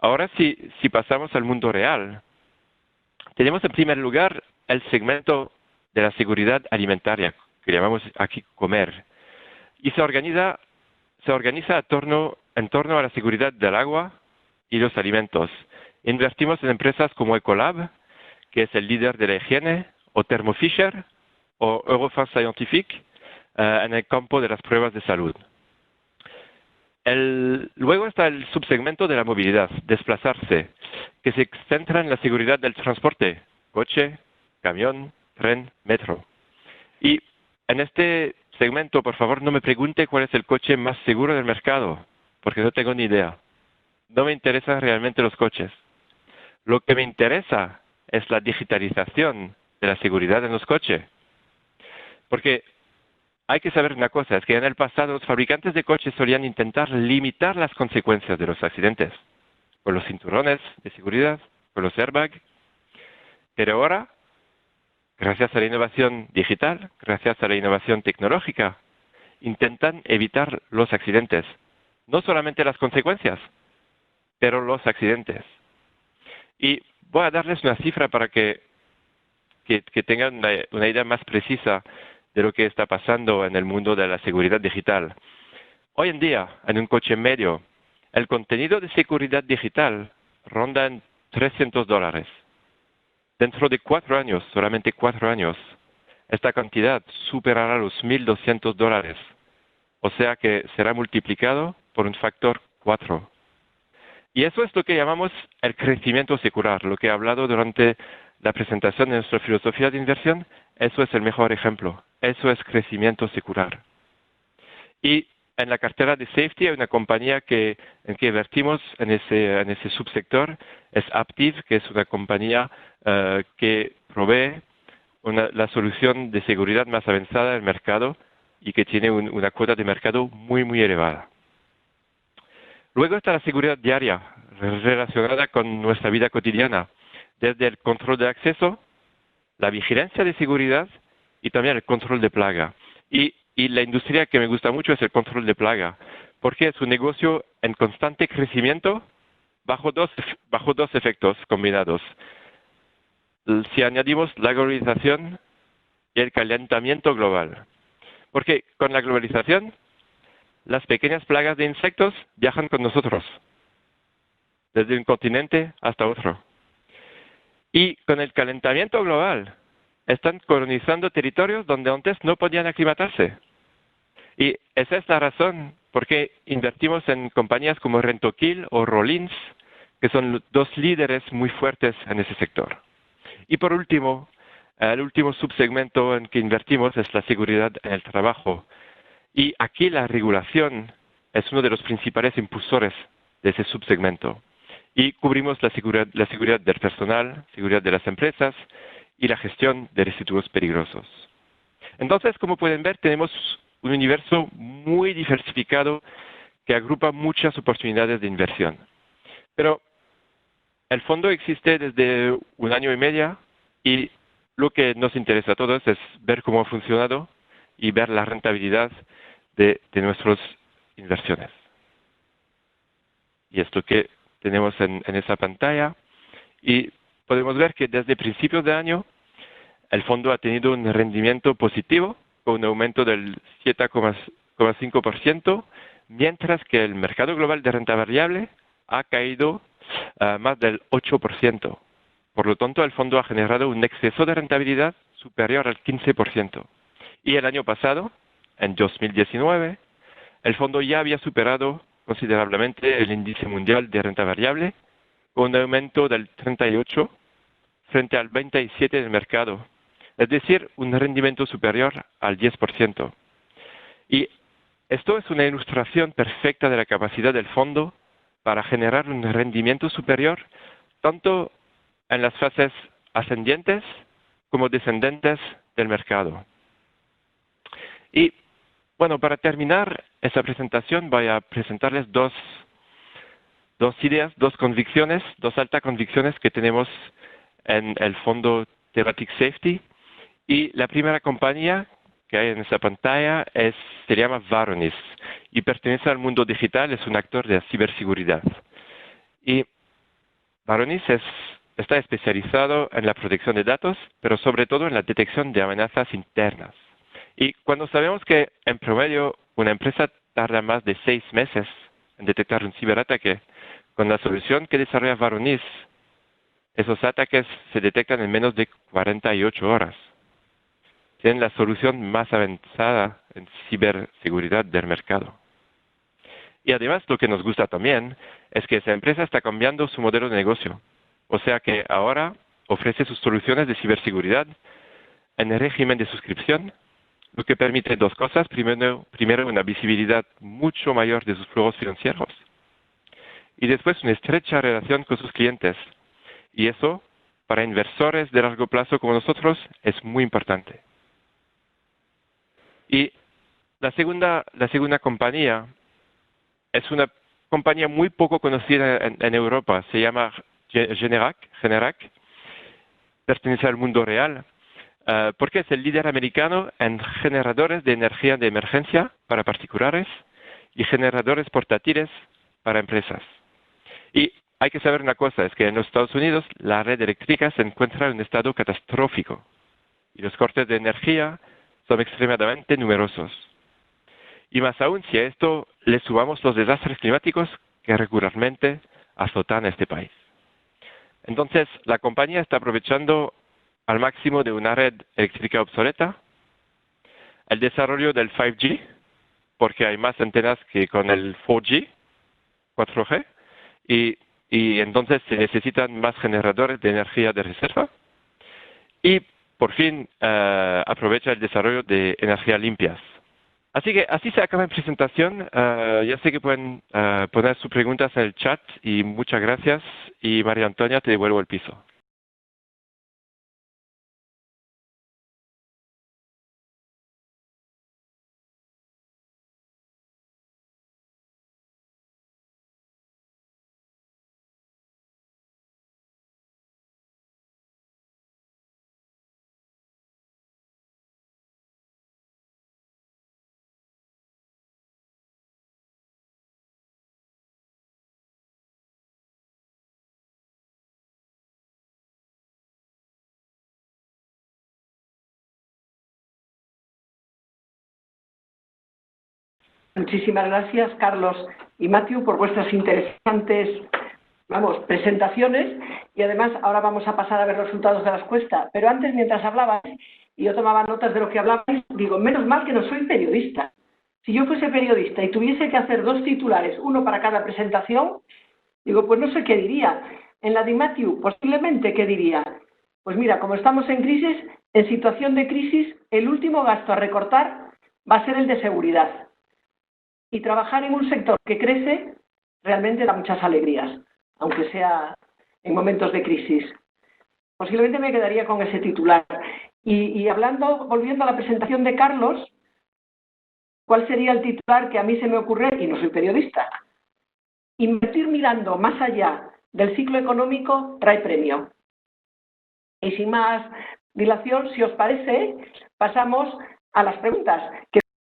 Ahora, si pasamos al mundo real, tenemos en primer lugar el segmento de la seguridad alimentaria, que llamamos aquí comer, y se organiza en torno a la seguridad del agua y los alimentos. Invertimos en empresas como Ecolab, que es el líder de la higiene, o Thermo Fisher, o Eurofins Scientific, en el campo de las pruebas de salud. Luego está el subsegmento de la movilidad, desplazarse, que se centra en la seguridad del transporte, coche, camión, tren, metro. Y en este segmento, por favor, no me pregunte cuál es el coche más seguro del mercado, porque no tengo ni idea. No me interesan realmente los coches. Lo que me interesa es la digitalización de la seguridad en los coches. Porque hay que saber una cosa, es que en el pasado los fabricantes de coches solían intentar limitar las consecuencias de los accidentes, con los cinturones de seguridad, con los airbags, pero ahora gracias a la innovación digital, gracias a la innovación tecnológica, intentan evitar los accidentes. No solamente las consecuencias, pero los accidentes. Y voy a darles una cifra para que tengan una idea más precisa de lo que está pasando en el mundo de la seguridad digital. Hoy en día, en un coche medio, el contenido de seguridad digital ronda en $300. Dentro de 4 años, solamente 4 años, esta cantidad superará los $1,200. O sea que será multiplicado por un factor 4. Y eso es lo que llamamos el crecimiento secular, lo que he hablado durante la presentación de nuestra filosofía de inversión. Eso es el mejor ejemplo. Eso es crecimiento secular. Y en la cartera de Safety hay una compañía en que invertimos en ese subsector. Es Aptiv, que es una compañía que provee la solución de seguridad más avanzada del mercado y que tiene una cuota de mercado muy, muy elevada. Luego está la seguridad diaria, relacionada con nuestra vida cotidiana, desde el control de acceso, la vigilancia de seguridad y también el control de plaga. Y la industria que me gusta mucho es el control de plaga, porque es un negocio en constante crecimiento bajo dos efectos combinados. Si añadimos la globalización y el calentamiento global. Porque con la globalización, las pequeñas plagas de insectos viajan con nosotros, desde un continente hasta otro. Y con el calentamiento global, están colonizando territorios donde antes no podían aclimatarse. Y esa es la razón por qué invertimos en compañías como Rentokil o Rollins, que son dos líderes muy fuertes en ese sector. Y por último, el último subsegmento en que invertimos es la seguridad en el trabajo. Y aquí la regulación es uno de los principales impulsores de ese subsegmento. Y cubrimos la seguridad del personal, seguridad de las empresas y la gestión de residuos peligrosos. Entonces, como pueden ver, tenemos un universo muy diversificado que agrupa muchas oportunidades de inversión. Pero el fondo existe desde 1 año y medio y lo que nos interesa a todos es ver cómo ha funcionado y ver la rentabilidad de nuestras inversiones. Y esto que tenemos en esa pantalla. Y podemos ver que desde principios de año el fondo ha tenido un rendimiento positivo con un aumento del 7,5%, mientras que el mercado global de renta variable ha caído más del 8%. Por lo tanto, el fondo ha generado un exceso de rentabilidad superior al 15%. Y el año pasado, en 2019, el fondo ya había superado considerablemente el índice mundial de renta variable, con un aumento del 38 frente al 27 del mercado, es decir, un rendimiento superior al 10%. Y esto es una ilustración perfecta de la capacidad del fondo para generar un rendimiento superior tanto en las fases ascendientes como descendentes del mercado. Y bueno, para terminar esta presentación voy a presentarles dos ideas, dos altas convicciones que tenemos en el fondo Thematic Safety. Y la primera compañía que hay en esta pantalla se llama Varonis y pertenece al mundo digital, es un actor de ciberseguridad. Y Varonis está especializado en la protección de datos, pero sobre todo en la detección de amenazas internas. Y cuando sabemos que en promedio una empresa tarda más de 6 meses en detectar un ciberataque, con la solución que desarrolla Varonis, esos ataques se detectan en menos de 48 horas. Tienen la solución más avanzada en ciberseguridad del mercado. Y además lo que nos gusta también es que esa empresa está cambiando su modelo de negocio. O sea que ahora ofrece sus soluciones de ciberseguridad en el régimen de suscripción, lo que permite dos cosas. Primero, una visibilidad mucho mayor de sus flujos financieros. Y después una estrecha relación con sus clientes. Y eso, para inversores de largo plazo como nosotros, es muy importante. Y la segunda compañía es una compañía muy poco conocida en Europa. Se llama Generac. Pertenece al mundo real. porque es el líder americano en generadores de energía de emergencia para particulares y generadores portátiles para empresas. Y hay que saber una cosa, es que en los Estados Unidos la red eléctrica se encuentra en un estado catastrófico y los cortes de energía son extremadamente numerosos. Y más aún si a esto le sumamos los desastres climáticos que regularmente azotan a este país. Entonces, la compañía está aprovechando al máximo de una red eléctrica obsoleta, el desarrollo del 5G, porque hay más antenas que con el 4G, 4G, y entonces se necesitan más generadores de energía de reserva, y por fin aprovecha el desarrollo de energías limpias. Así que así se acaba mi presentación. Ya sé que pueden poner sus preguntas en el chat y muchas gracias. Y María Antonia, te devuelvo el piso. Muchísimas gracias, Carlos y Matthew, por vuestras interesantes, presentaciones, y además ahora vamos a pasar a ver los resultados de la encuesta. Pero antes, mientras hablabais y yo tomaba notas de lo que hablabais, digo, menos mal que no soy periodista. Si yo fuese periodista y tuviese que hacer 2 titulares, uno para cada presentación, digo, pues no sé qué diría. En la de Matthew, posiblemente, ¿qué diría? Pues mira, como estamos en crisis, en situación de crisis, el último gasto a recortar va a ser el de seguridad. Y trabajar en un sector que crece realmente da muchas alegrías, aunque sea en momentos de crisis. Posiblemente me quedaría con ese titular. Y volviendo a la presentación de Carlos, ¿cuál sería el titular que a mí se me ocurre? Y no soy periodista. Invertir mirando más allá del ciclo económico trae premio. Y sin más dilación, si os parece, pasamos a las preguntas.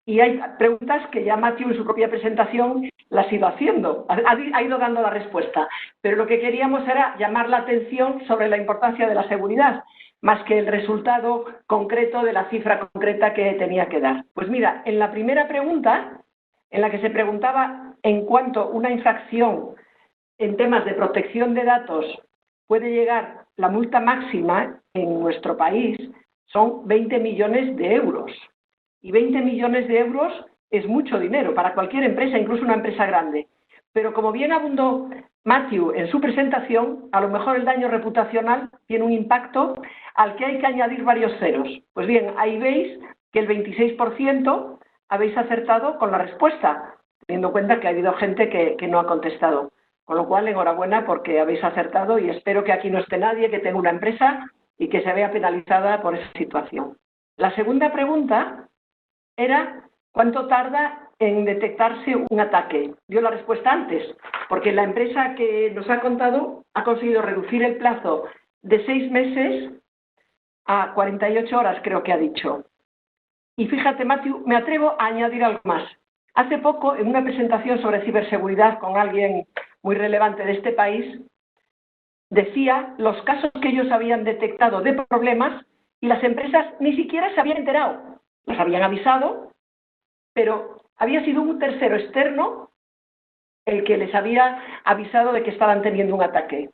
Y hay preguntas que ya Matthew en su propia presentación las ha ido haciendo, ha ido dando la respuesta. Pero lo que queríamos era llamar la atención sobre la importancia de la seguridad, más que el resultado concreto de la cifra concreta que tenía que dar. Pues mira, en la primera pregunta, en la que se preguntaba en cuánto una infracción en temas de protección de datos puede llegar, la multa máxima en nuestro país son 20 millones de euros. Y 20 millones de euros es mucho dinero para cualquier empresa, incluso una empresa grande. Pero como bien abundó Matthew en su presentación, a lo mejor el daño reputacional tiene un impacto al que hay que añadir varios ceros. Pues bien, ahí veis que el 26% habéis acertado con la respuesta, teniendo en cuenta que ha habido gente que no ha contestado. Con lo cual, enhorabuena porque habéis acertado y espero que aquí no esté nadie que tenga una empresa y que se vea penalizada por esa situación. La segunda pregunta era ¿cuánto tarda en detectarse un ataque? Dio la respuesta antes, porque la empresa que nos ha contado ha conseguido reducir el plazo de 6 meses a 48 horas, creo que ha dicho. Y fíjate, Matthew, me atrevo a añadir algo más. Hace poco, en una presentación sobre ciberseguridad con alguien muy relevante de este país, decía los casos que ellos habían detectado de problemas y las empresas ni siquiera se habían enterado. Las habían avisado, pero había sido un tercero externo el que les había avisado de que estaban teniendo un ataque.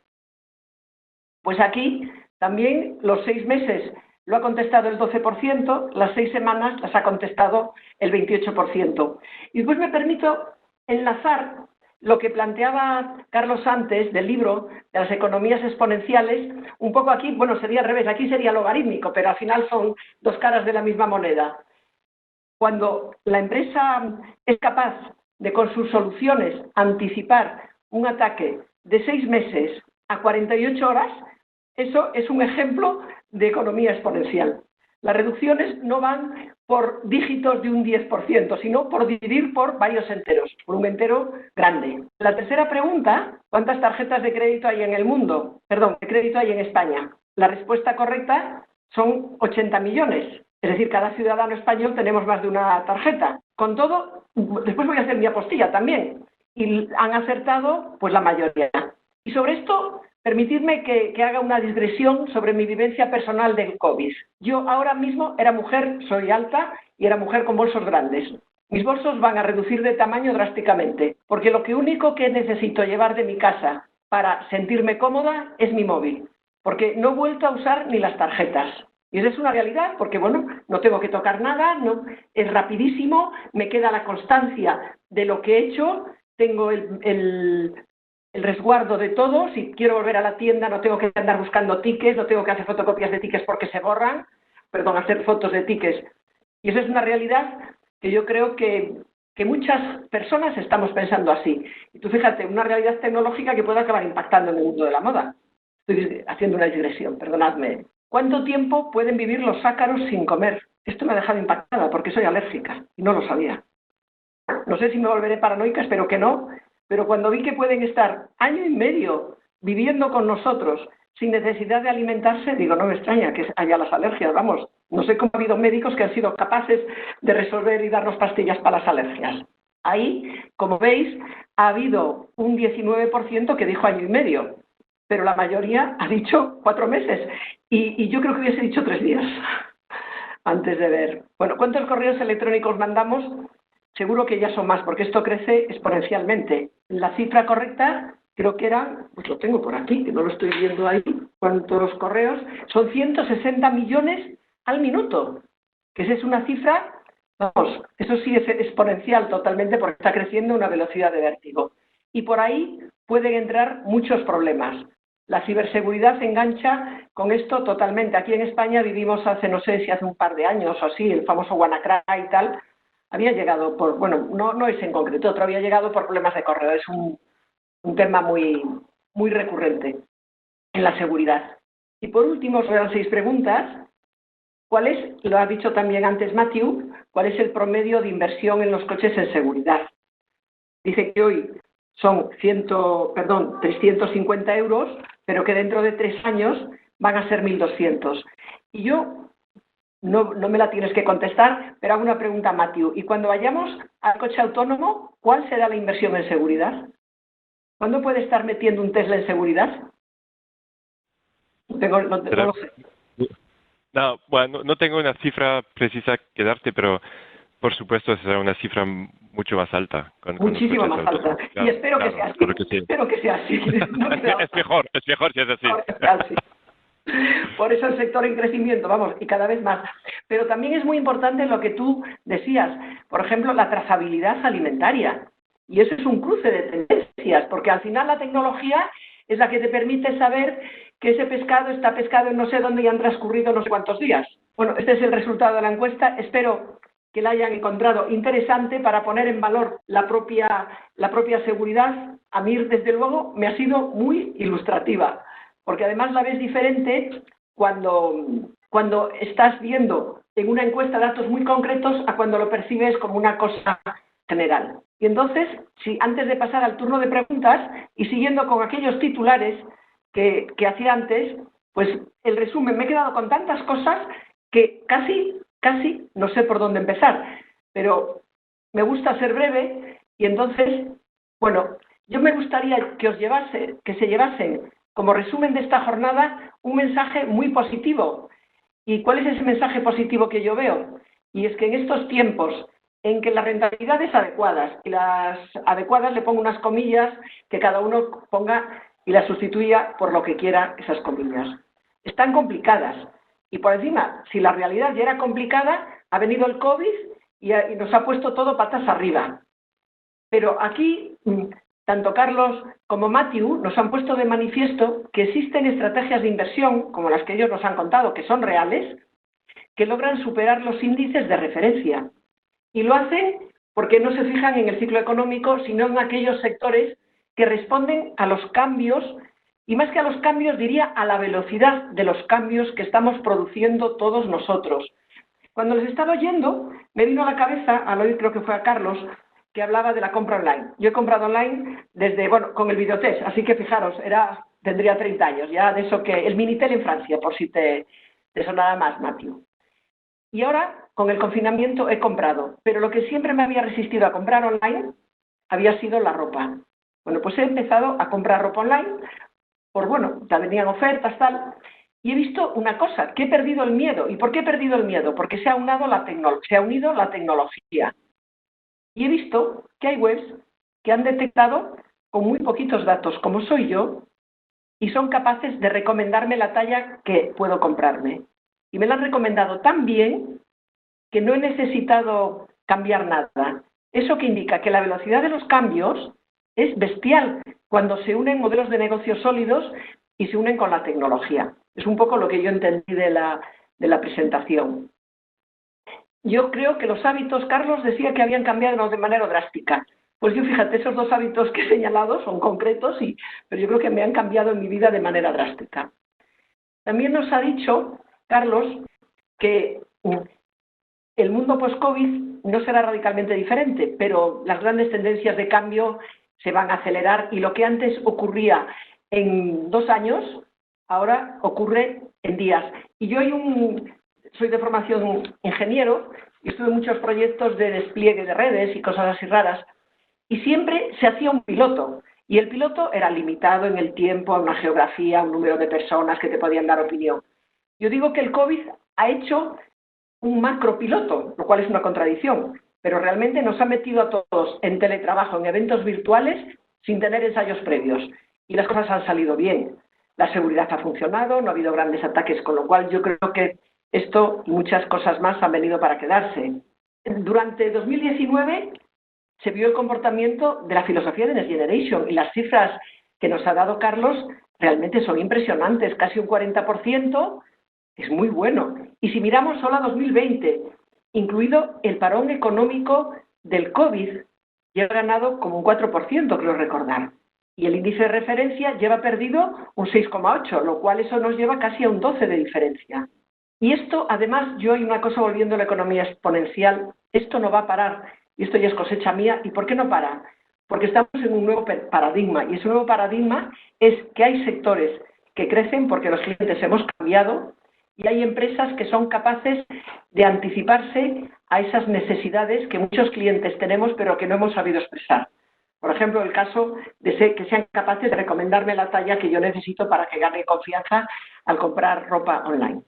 Pues aquí también los 6 meses lo ha contestado el 12%, las 6 semanas las ha contestado el 28%. Y después me permito enlazar lo que planteaba Carlos antes del libro de las economías exponenciales, un poco aquí, bueno, sería al revés, aquí sería logarítmico, pero al final son 2 caras de la misma moneda. Cuando la empresa es capaz de, con sus soluciones, anticipar un ataque de 6 meses a 48 horas, eso es un ejemplo de economía exponencial. Las reducciones no van por dígitos de un 10%, sino por dividir por varios enteros, por un entero grande. La tercera pregunta, ¿cuántas tarjetas de crédito hay en el mundo? Perdón, de crédito hay en España. La respuesta correcta son 80 millones. Es decir, cada ciudadano español tenemos más de una tarjeta. Con todo, después voy a hacer mi apostilla también. Y han acertado pues la mayoría. Y sobre esto, permitidme que haga una digresión sobre mi vivencia personal del COVID. Yo ahora mismo era mujer, soy alta, y era mujer con bolsos grandes. Mis bolsos van a reducir de tamaño drásticamente, porque lo único que necesito llevar de mi casa para sentirme cómoda es mi móvil, porque no he vuelto a usar ni las tarjetas. Y esa es una realidad, porque bueno, no tengo que tocar nada, no, es rapidísimo, me queda la constancia de lo que he hecho, tengo el resguardo de todo. Si quiero volver a la tienda no tengo que andar buscando tickets, no tengo que hacer fotocopias de tickets porque se borran, hacer fotos de tickets. Y eso es una realidad que yo creo que muchas personas estamos pensando así. Y tú fíjate, una realidad tecnológica que puede acabar impactando en el mundo de la moda. Estoy haciendo una digresión, perdonadme. ¿Cuánto tiempo pueden vivir los ácaros sin comer? Esto me ha dejado impactada porque soy alérgica y no lo sabía. No sé si me volveré paranoica, espero que no, pero cuando vi que pueden estar año y medio viviendo con nosotros sin necesidad de alimentarse, digo, no me extraña que haya las alergias, vamos. No sé cómo ha habido médicos que han sido capaces de resolver y darnos pastillas para las alergias. Ahí, como veis, ha habido un 19% que dijo año y medio, pero la mayoría ha dicho 4 meses. Y yo creo que hubiese dicho 3 días antes de ver. Bueno, ¿cuántos correos electrónicos mandamos? Seguro que ya son más, porque esto crece exponencialmente. La cifra correcta creo que era, pues lo tengo por aquí, que no lo estoy viendo ahí, cuántos correos, son 160 millones al minuto, que esa es una cifra, vamos, eso sí es exponencial totalmente porque está creciendo a una velocidad de vértigo. Y por ahí pueden entrar muchos problemas. La ciberseguridad se engancha con esto totalmente. Aquí en España vivimos hace, no sé si hace un par de años o así, el famoso WannaCry y tal, había llegado por, bueno, no es en concreto, otro había llegado por problemas de correo, es un tema muy, muy recurrente en la seguridad. Y por último, os quedan 6 preguntas. ¿Cuál es, lo ha dicho también antes Matthew, cuál es el promedio de inversión en los coches en seguridad? Dice que hoy son 350 euros, pero que dentro de 3 años van a ser 1.200. Y yo, no me la tienes que contestar, pero hago una pregunta a Matthew. Y cuando vayamos al coche autónomo, ¿cuál será la inversión en seguridad? ¿Cuándo puede estar metiendo un Tesla en seguridad? No lo sé. No, bueno, no tengo una cifra precisa que darte, pero por supuesto será una cifra mucho más alta. Muchísimo más alta. Claro, y espero que sea así. Claro que sí. Espero que sea así. No es mejor si es así. Por eso el sector en crecimiento, vamos, y cada vez más. Pero también es muy importante lo que tú decías, por ejemplo, la trazabilidad alimentaria. Y eso es un cruce de tendencias, porque al final la tecnología es la que te permite saber que ese pescado está pescado en no sé dónde y han transcurrido no sé cuántos días. Bueno, este es el resultado de la encuesta. Espero que la hayan encontrado interesante para poner en valor la propia seguridad. A mí, desde luego, me ha sido muy ilustrativa, porque además la ves diferente cuando estás viendo en una encuesta datos muy concretos a cuando lo percibes como una cosa general. Y entonces, si antes de pasar al turno de preguntas y siguiendo con aquellos titulares que hacía antes, pues el resumen, me he quedado con tantas cosas que casi no sé por dónde empezar, pero me gusta ser breve y entonces, bueno, yo me gustaría que se llevasen como resumen de esta jornada un mensaje muy positivo. ¿Y cuál es ese mensaje positivo que yo veo? Y es que en estos tiempos en que las rentabilidades adecuadas, y las adecuadas le pongo unas comillas que cada uno ponga y las sustituya por lo que quiera esas comillas, están complicadas. Y por encima, si la realidad ya era complicada, ha venido el COVID y nos ha puesto todo patas arriba. Pero aquí, tanto Carlos como Matthew nos han puesto de manifiesto que existen estrategias de inversión, como las que ellos nos han contado, que son reales, que logran superar los índices de referencia. Y lo hacen porque no se fijan en el ciclo económico, sino en aquellos sectores que responden a los cambios, y más que a los cambios, diría a la velocidad de los cambios que estamos produciendo todos nosotros. Cuando les estaba oyendo, me vino a la cabeza, al oír creo que fue a Carlos, que hablaba de la compra online. Yo he comprado online desde, con el videotest, así que fijaros, tendría 30 años, ya de eso que, el Minitel en Francia, por si te Te sonará más, Matthew. Y ahora, con el confinamiento, he comprado, pero lo que siempre me había resistido a comprar online había sido la ropa. Bueno, pues he empezado a comprar ropa online, ya venían ofertas, tal, y he visto una cosa, que he perdido el miedo. ¿Y por qué he perdido el miedo? Porque se ha unido la tecnología. Y he visto que hay webs que han detectado con muy poquitos datos, como soy yo, y son capaces de recomendarme la talla que puedo comprarme. Y me la han recomendado tan bien que no he necesitado cambiar nada. Eso que indica que la velocidad de los cambios es bestial cuando se unen modelos de negocio sólidos y se unen con la tecnología. Es un poco lo que yo entendí de la presentación. Yo creo que los hábitos, Carlos decía que habían cambiado de manera drástica. Pues yo, fíjate, esos dos hábitos que he señalado son concretos, pero yo creo que me han cambiado en mi vida de manera drástica. También nos ha dicho, Carlos, que el mundo post-COVID no será radicalmente diferente, pero las grandes tendencias de cambio se van a acelerar y lo que antes ocurría en 2 años, ahora ocurre en días. Y yo soy de formación ingeniero y estuve en muchos proyectos de despliegue de redes y cosas así raras, y siempre se hacía un piloto, y el piloto era limitado en el tiempo, a una geografía, a un número de personas que te podían dar opinión. Yo digo que el COVID ha hecho un macropiloto, lo cual es una contradicción, pero realmente nos ha metido a todos en teletrabajo, en eventos virtuales, sin tener ensayos previos, y las cosas han salido bien. La seguridad ha funcionado, no ha habido grandes ataques, con lo cual yo creo que esto y muchas cosas más han venido para quedarse. Durante 2019 se vio el comportamiento de la filosofía de Next Generation y las cifras que nos ha dado Carlos realmente son impresionantes, casi un 40%, es muy bueno. Y si miramos solo a 2020, incluido el parón económico del COVID, ya ha ganado como un 4%, creo recordar. Y el índice de referencia lleva perdido un 6,8%, lo cual eso nos lleva casi a un 12% de diferencia. Y esto, además, yo hay una cosa volviendo a la economía exponencial, esto no va a parar, y esto ya es cosecha mía. ¿Y por qué no para? Porque estamos en un nuevo paradigma, y ese nuevo paradigma es que hay sectores que crecen porque los clientes hemos cambiado, y hay empresas que son capaces de anticiparse a esas necesidades que muchos clientes tenemos, pero que no hemos sabido expresar. Por ejemplo, el caso de que sean capaces de recomendarme la talla que yo necesito para que gane confianza al comprar ropa online.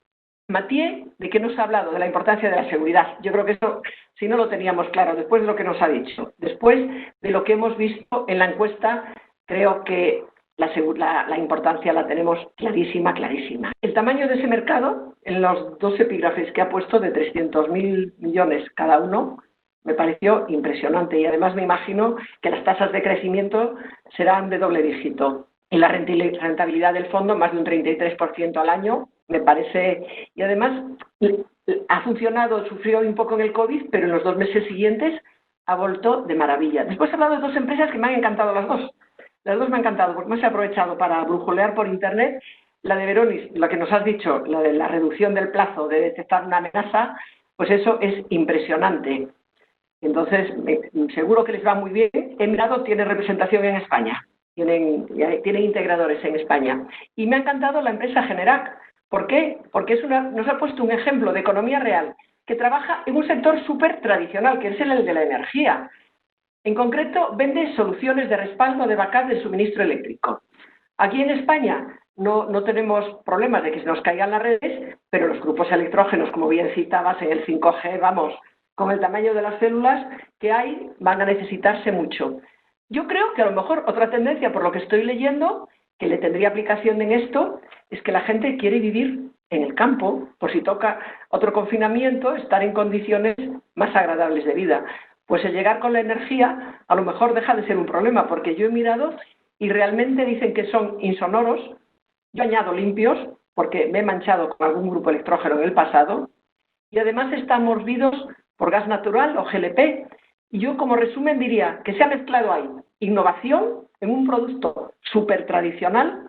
Mathieu, ¿de qué nos ha hablado? De la importancia de la seguridad. Yo creo que eso, si no lo teníamos claro, después de lo que nos ha dicho, después de lo que hemos visto en la encuesta, creo que la importancia la tenemos clarísima, clarísima. El tamaño de ese mercado, en los 2 epígrafes que ha puesto de 300.000 millones cada uno, me pareció impresionante, y además me imagino que las tasas de crecimiento serán de doble dígito. Y la rentabilidad del fondo, más de un 33% al año, me parece, y además ha funcionado, sufrió un poco en el COVID, pero en los 2 meses siguientes ha vuelto de maravilla. Después he hablado de 2 empresas que me han encantado las dos. Las dos me han encantado, porque me he aprovechado para brujulear por internet. La de Veronis, la que nos has dicho, la de la reducción del plazo de detectar una amenaza, pues eso es impresionante. Entonces, seguro que les va muy bien. He mirado, tiene representación en España, tienen integradores en España. Y me ha encantado la empresa Generac. ¿Por qué? Porque nos ha puesto un ejemplo de economía real que trabaja en un sector súper tradicional, que es el de la energía. En concreto, vende soluciones de respaldo de backup del suministro eléctrico. Aquí en España no tenemos problemas de que se nos caigan las redes, pero los grupos electrógenos, como bien citabas, en el 5G, vamos, con el tamaño de las células que hay, van a necesitarse mucho. Yo creo que a lo mejor otra tendencia, por lo que estoy leyendo, que le tendría aplicación en esto, es que la gente quiere vivir en el campo, por si toca otro confinamiento, estar en condiciones más agradables de vida. Pues el llegar con la energía a lo mejor deja de ser un problema, porque yo he mirado y realmente dicen que son insonoros. Yo añado limpios, porque me he manchado con algún grupo electrógeno en el pasado, y además están mordidos por gas natural o GLP. Y yo, como resumen, diría que se ha mezclado ahí innovación en un producto súper tradicional,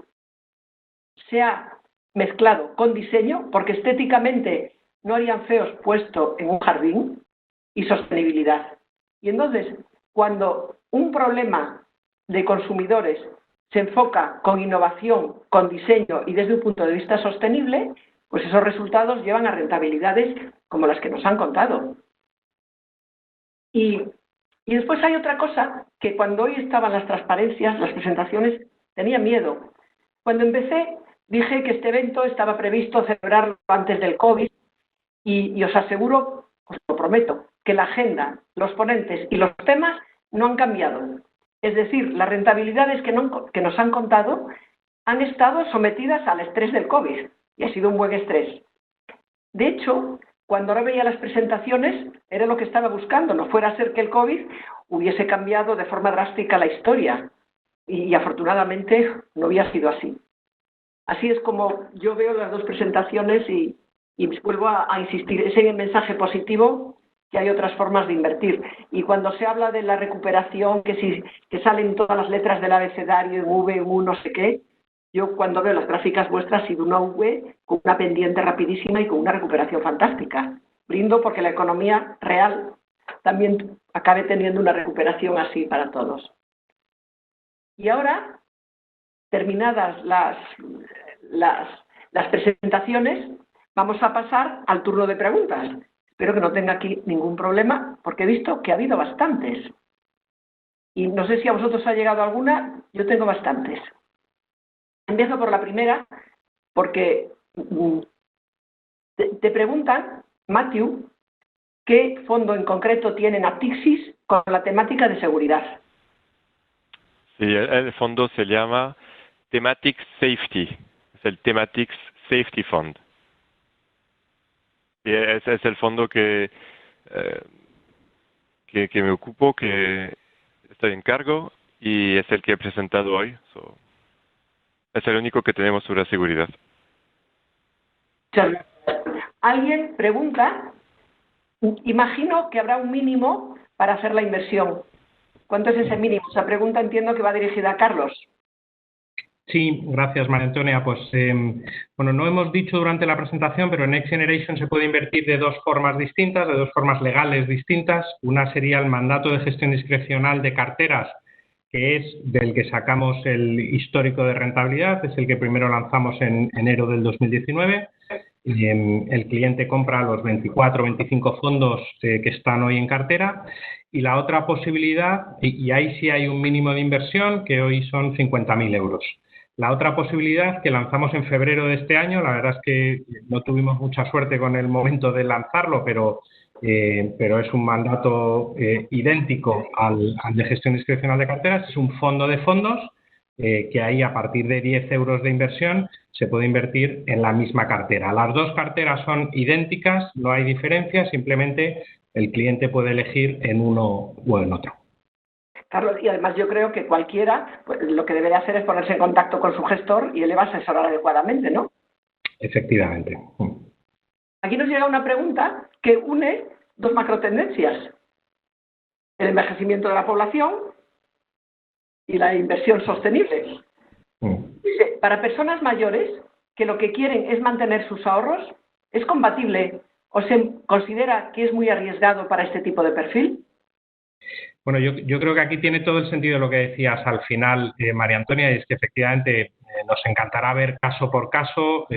se ha mezclado con diseño, porque estéticamente no harían feos puesto en un jardín, y sostenibilidad. Y entonces, cuando un problema de consumidores se enfoca con innovación, con diseño y desde un punto de vista sostenible, pues esos resultados llevan a rentabilidades como las que nos han contado. Y después hay otra cosa que cuando hoy estaban las transparencias, las presentaciones, tenía miedo. Cuando empecé dije que este evento estaba previsto celebrarlo antes del COVID y os aseguro, os lo prometo, que la agenda, los ponentes y los temas no han cambiado. Es decir, las rentabilidades que nos han contado han estado sometidas al estrés del COVID y ha sido un buen estrés. De hecho, cuando ahora veía las presentaciones, era lo que estaba buscando. No fuera a ser que el COVID hubiese cambiado de forma drástica la historia. Y afortunadamente no había sido así. Así es como yo veo las dos presentaciones y vuelvo a insistir. Ese mensaje positivo, que hay otras formas de invertir. Y cuando se habla de la recuperación, que salen todas las letras del abecedario, V, U, no sé qué, yo cuando veo las gráficas vuestras, ha sido una V con una pendiente rapidísima y con una recuperación fantástica. Brindo porque la economía real también acabe teniendo una recuperación así para todos. Y ahora, terminadas las presentaciones, vamos a pasar al turno de preguntas. Espero que no tenga aquí ningún problema, porque he visto que ha habido bastantes. Y no sé si a vosotros ha llegado alguna, yo tengo bastantes. Empiezo por la primera, porque te preguntan, Matthew, ¿qué fondo en concreto tienen Aptixis con la temática de seguridad? Sí, el fondo se llama Thematics Safety, es el Thematics Safety Fund. Y ese es el fondo que me ocupo, que estoy en cargo y es el que he presentado hoy. Es el único que tenemos sobre seguridad. Alguien pregunta, imagino que habrá un mínimo para hacer la inversión. ¿Cuánto es ese mínimo? Esa pregunta entiendo que va dirigida a Carlos. Sí, gracias María Antonia. Pues bueno, no hemos dicho durante la presentación, pero en Next Generation se puede invertir de dos formas distintas, de dos formas legales distintas. Una sería el mandato de gestión discrecional de carteras, que es del que sacamos el histórico de rentabilidad, es el que primero lanzamos en enero del 2019. El cliente compra los 24 o 25 fondos que están hoy en cartera. Y la otra posibilidad, y ahí sí hay un mínimo de inversión, que hoy son 50.000 euros. La otra posibilidad que lanzamos en febrero de este año, la verdad es que no tuvimos mucha suerte con el momento de lanzarlo, pero es un mandato idéntico al de gestión discrecional de carteras. Es un fondo de fondos que ahí a partir de 10 euros de inversión se puede invertir en la misma cartera. Las dos carteras son idénticas, no hay diferencia, simplemente el cliente puede elegir en uno o en otro. Carlos, y además yo creo que cualquiera pues, lo que debería hacer es ponerse en contacto con su gestor y él le va a asesorar adecuadamente, ¿no? Efectivamente. Aquí nos llega una pregunta que une dos macrotendencias: el envejecimiento de la población y la inversión sostenible. Dice, para personas mayores que lo que quieren es mantener sus ahorros, ¿es compatible o se considera que es muy arriesgado para este tipo de perfil? Bueno, yo creo que aquí tiene todo el sentido lo que decías al final, María Antonia, y es que efectivamente nos encantará ver caso por caso.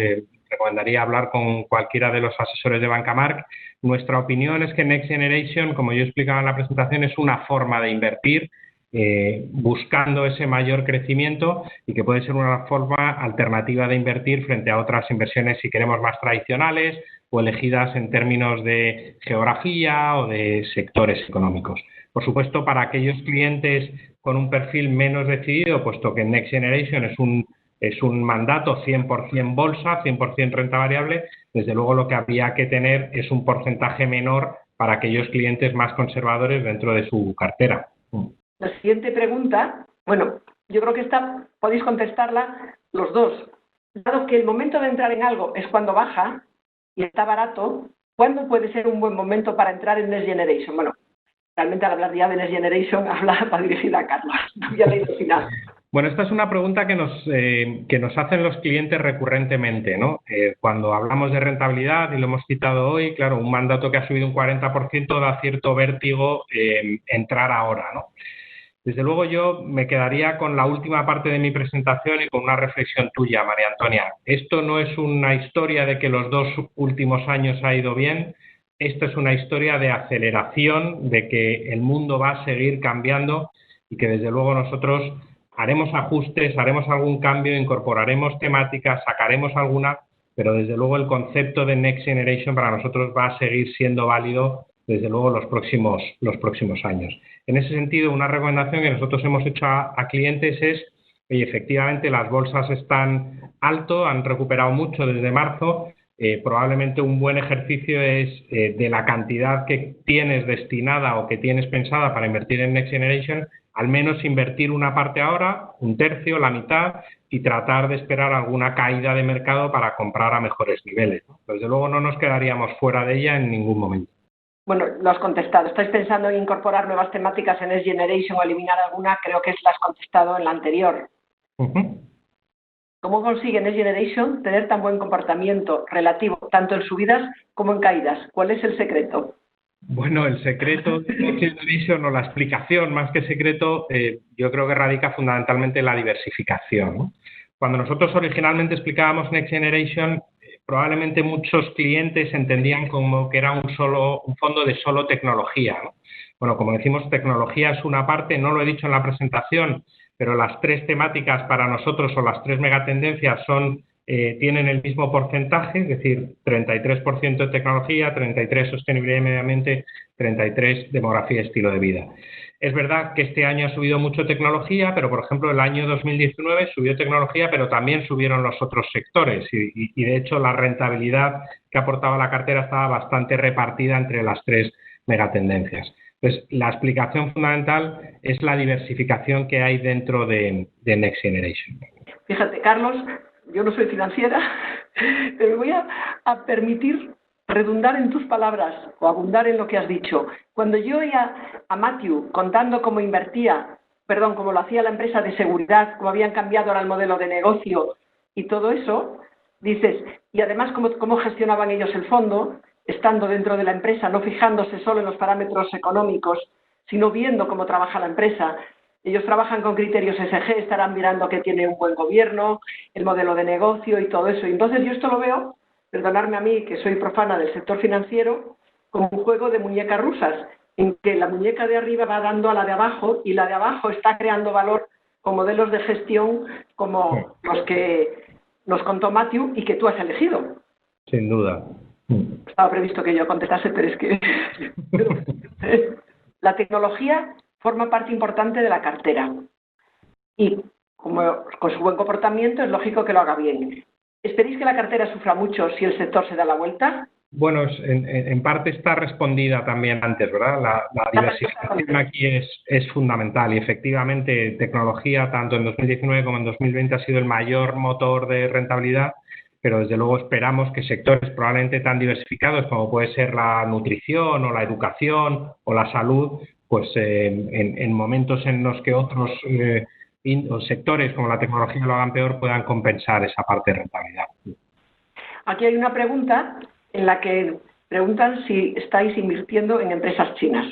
Recomendaría hablar con cualquiera de los asesores de Bancamarch. Nuestra opinión es que Next Generation, como yo explicaba en la presentación, es una forma de invertir buscando ese mayor crecimiento y que puede ser una forma alternativa de invertir frente a otras inversiones, si queremos, más tradicionales o elegidas en términos de geografía o de sectores económicos. Por supuesto, para aquellos clientes con un perfil menos decidido, puesto que Next Generation es un mandato 100% bolsa, 100% renta variable, desde luego lo que habría que tener es un porcentaje menor para aquellos clientes más conservadores dentro de su cartera. La siguiente pregunta, bueno, yo creo que esta podéis contestarla los dos. Dado que el momento de entrar en algo es cuando baja y está barato, ¿cuándo puede ser un buen momento para entrar en Next Generation? Bueno, realmente al hablar ya de Next Generation, habla para dirigir a Carlos. No había leído el final. Bueno, esta es una pregunta que nos hacen los clientes recurrentemente, ¿no? Cuando hablamos de rentabilidad, y lo hemos citado hoy, claro, un mandato que ha subido un 40% da cierto vértigo entrar ahora, ¿no? Desde luego yo me quedaría con la última parte de mi presentación y con una reflexión tuya, María Antonia. Esto no es una historia de que los 2 últimos años ha ido bien, esto es una historia de aceleración, de que el mundo va a seguir cambiando y que desde luego nosotros haremos ajustes, haremos algún cambio, incorporaremos temáticas, sacaremos alguna, pero desde luego el concepto de Next Generation para nosotros va a seguir siendo válido desde luego los próximos años. En ese sentido, una recomendación que nosotros hemos hecho a clientes es, oye, efectivamente las bolsas están alto, han recuperado mucho desde marzo, probablemente un buen ejercicio es de la cantidad que tienes destinada o que tienes pensada para invertir en Next Generation, al menos invertir una parte ahora, un tercio, la mitad, y tratar de esperar alguna caída de mercado para comprar a mejores niveles, ¿no? Desde luego no nos quedaríamos fuera de ella en ningún momento. Bueno, lo has contestado. ¿Estáis pensando en incorporar nuevas temáticas en Next Generation o eliminar alguna? Creo que la has contestado en la anterior. ¿Cómo consigue Next Generation tener tan buen comportamiento relativo, tanto en subidas como en caídas? ¿Cuál es el secreto? Bueno, el secreto de Next Generation o la explicación, más que secreto, yo creo que radica fundamentalmente en la diversificación, ¿no? Cuando nosotros originalmente explicábamos Next Generation, probablemente muchos clientes entendían como que era un fondo de solo tecnología, ¿no? Bueno, como decimos, tecnología es una parte, no lo he dicho en la presentación, pero las 3 temáticas para nosotros o las 3 megatendencias tienen el mismo porcentaje, es decir, 33% de tecnología, 33% sostenibilidad y medio ambiente, 33% demografía y estilo de vida. Es verdad que este año ha subido mucho tecnología, pero por ejemplo el año 2019 subió tecnología, pero también subieron los otros sectores y de hecho la rentabilidad que aportaba la cartera estaba bastante repartida entre las 3 megatendencias. Entonces, la explicación fundamental es la diversificación que hay dentro de Next Generation. Fíjate, Carlos, yo no soy financiera, pero me voy a permitir redundar en tus palabras o abundar en lo que has dicho. Cuando yo oía a Matthew contando cómo cómo lo hacía la empresa de seguridad, cómo habían cambiado ahora el modelo de negocio y todo eso, dices, y además cómo gestionaban ellos el fondo, estando dentro de la empresa, no fijándose solo en los parámetros económicos, sino viendo cómo trabaja la empresa. Ellos trabajan con criterios ESG, estarán mirando que tiene un buen gobierno, el modelo de negocio y todo eso. Entonces yo esto lo veo, perdonadme a mí que soy profana del sector financiero, como un juego de muñecas rusas, en que la muñeca de arriba va dando a la de abajo y la de abajo está creando valor con modelos de gestión como los que nos contó Matthew y que tú has elegido. Sin duda. Estaba previsto que yo contestase, pero es que la tecnología forma parte importante de la cartera y como con su buen comportamiento es lógico que lo haga bien. ¿Esperéis que la cartera sufra mucho si el sector se da la vuelta? Bueno, en parte está respondida también antes, ¿verdad? La diversificación aquí es fundamental y efectivamente tecnología tanto en 2019 como en 2020 ha sido el mayor motor de rentabilidad, pero desde luego esperamos que sectores probablemente tan diversificados como puede ser la nutrición o la educación o la salud, pues en momentos en los que otros sectores como la tecnología lo hagan peor puedan compensar esa parte de rentabilidad. Aquí hay una pregunta en la que preguntan si estáis invirtiendo en empresas chinas.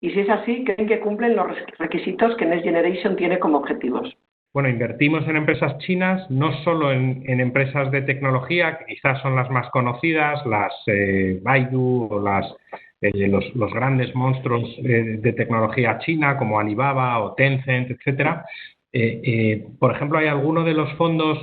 Y si es así, ¿creen que cumplen los requisitos que Next Generation tiene como objetivos? Bueno, invertimos en empresas chinas, no solo en empresas de tecnología, que quizás son las más conocidas, las Baidu o los grandes monstruos de tecnología china como Alibaba o Tencent, etcétera. Por ejemplo, hay algunos de los fondos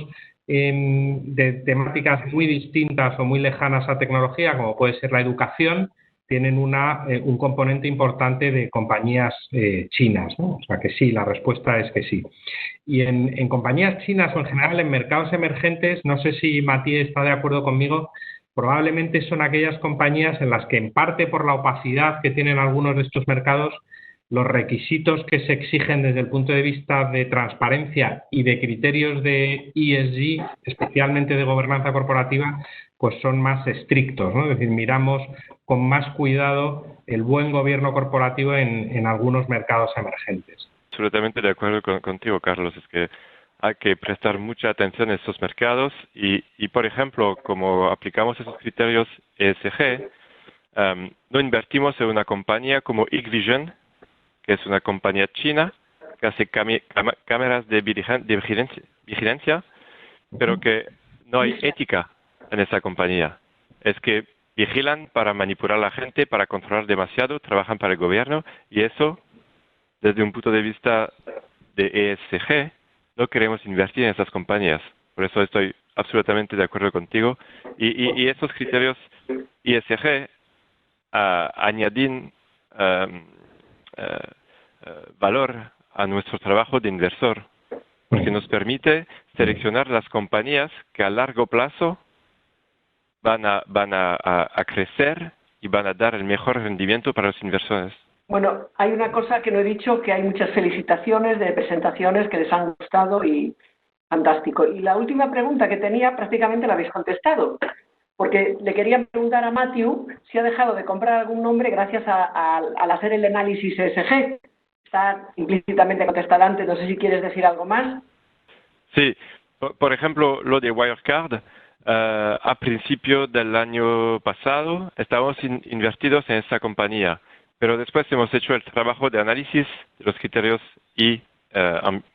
de temáticas muy distintas o muy lejanas a tecnología, como puede ser la educación, tienen un componente importante de compañías chinas, ¿no? O sea que sí, la respuesta es que sí. Y en compañías chinas o en general en mercados emergentes, no sé si Matías está de acuerdo conmigo, probablemente son aquellas compañías en las que en parte por la opacidad que tienen algunos de estos mercados, los requisitos que se exigen desde el punto de vista de transparencia y de criterios de ESG, especialmente de gobernanza corporativa, pues son más estrictos, ¿no? Es decir, miramos con más cuidado el buen gobierno corporativo en algunos mercados emergentes. Absolutamente de acuerdo contigo, Carlos. Es que hay que prestar mucha atención a estos mercados y por ejemplo, como aplicamos esos criterios ESG, no invertimos en una compañía como Hikvision, que es una compañía china que hace cámaras de vigilancia, pero que no hay ética en esa compañía. Es que vigilan para manipular a la gente, para controlar demasiado, trabajan para el gobierno, y eso, desde un punto de vista de ESG, no queremos invertir en esas compañías. Por eso estoy absolutamente de acuerdo contigo. Y esos criterios ESG añaden valor a nuestro trabajo de inversor, porque nos permite seleccionar las compañías que a largo plazo van a crecer y van a dar el mejor rendimiento para los inversores. Bueno, hay una cosa que no he dicho, que hay muchas felicitaciones de presentaciones que les han gustado y fantástico. Y la última pregunta que tenía prácticamente la habéis contestado, porque le quería preguntar a Matthew si ha dejado de comprar algún nombre gracias al hacer el análisis ESG. Está implícitamente contestada antes, no sé si quieres decir algo más. Sí, por ejemplo, lo de Wirecard, a principio del año pasado estábamos invertidos en esta compañía, pero después hemos hecho el trabajo de análisis de los criterios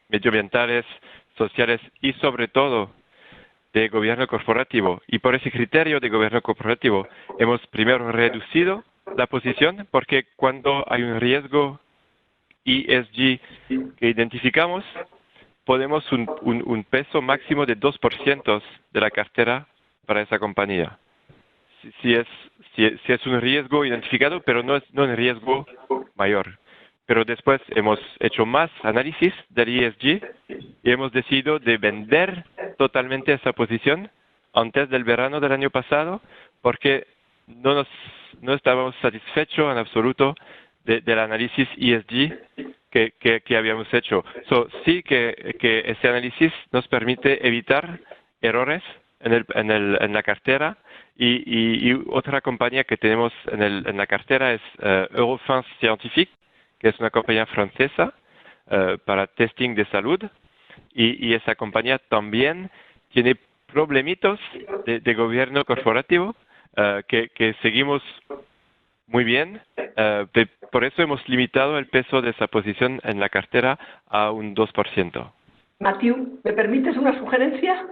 medioambientales, sociales y sobre todo de gobierno corporativo. Y por ese criterio de gobierno corporativo hemos primero reducido la posición, porque cuando hay un riesgo ESG que identificamos, podemos un peso máximo de 2% de la cartera para esa compañía. Si es un riesgo identificado, pero no un riesgo mayor. Pero después hemos hecho más análisis del ESG y hemos decidido de vender totalmente esa posición antes del verano del año pasado, porque no estábamos satisfechos en absoluto del análisis ESG que habíamos hecho. Sí que ese análisis nos permite evitar errores en la cartera, y otra compañía que tenemos en la cartera es Eurofins Scientific, que es una compañía francesa para testing de salud, y esa compañía también tiene problemitos de gobierno corporativo que seguimos muy bien. Por eso hemos limitado el peso de esa posición en la cartera a un 2%. Matthew, ¿me permites una sugerencia?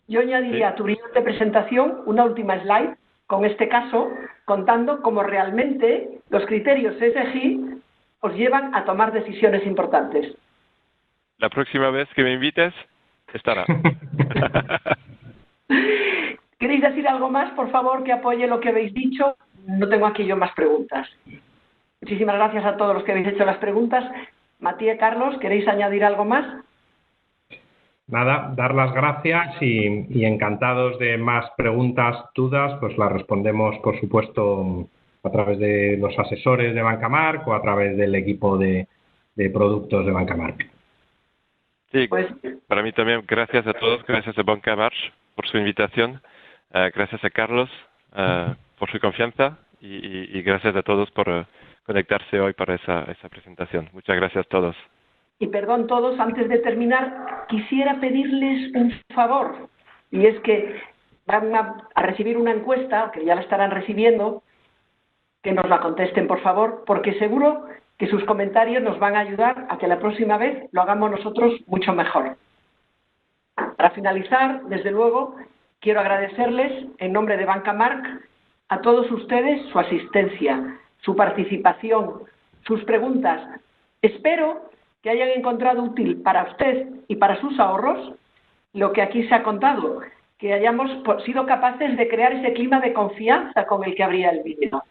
Yo añadiría a tu brillante presentación una última slide con este caso, contando cómo realmente los criterios ESG os llevan a tomar decisiones importantes. La próxima vez que me invites, estará. ¿Queréis decir algo más, por favor, que apoye lo que habéis dicho? No tengo aquí yo más preguntas. Muchísimas gracias a todos los que habéis hecho las preguntas. Matías, Carlos, ¿queréis añadir algo más? Nada, dar las gracias y encantados de más preguntas, dudas, pues las respondemos, por supuesto, a través de los asesores de Bancamark o a través del equipo de productos de Bancamark. Sí, pues, para mí también, gracias a todos, gracias a Bancamark por su invitación, gracias a Carlos por su confianza y gracias a todos por conectarse hoy para esa presentación. Muchas gracias a todos. Y perdón todos, antes de terminar, quisiera pedirles un favor, y es que van a recibir una encuesta, que ya la estarán recibiendo, que nos la contesten, por favor, porque seguro que sus comentarios nos van a ayudar a que la próxima vez lo hagamos nosotros mucho mejor. Para finalizar, desde luego, quiero agradecerles, en nombre de Bancamark, a todos ustedes su asistencia, su participación, sus preguntas. Espero que hayan encontrado útil para usted y para sus ahorros lo que aquí se ha contado, que hayamos sido capaces de crear ese clima de confianza con el que abría el vídeo.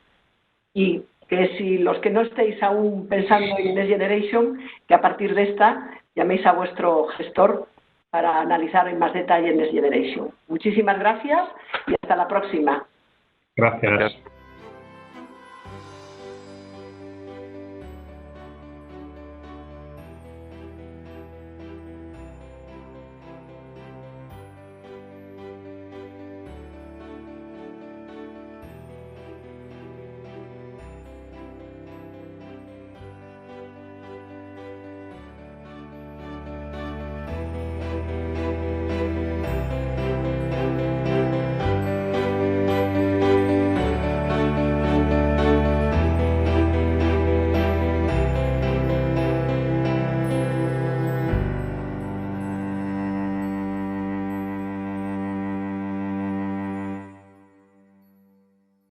Y que si los que no estéis aún pensando en Next Generation, que a partir de esta llaméis a vuestro gestor para analizar en más detalle Next Generation. Muchísimas gracias y hasta la próxima. Gracias.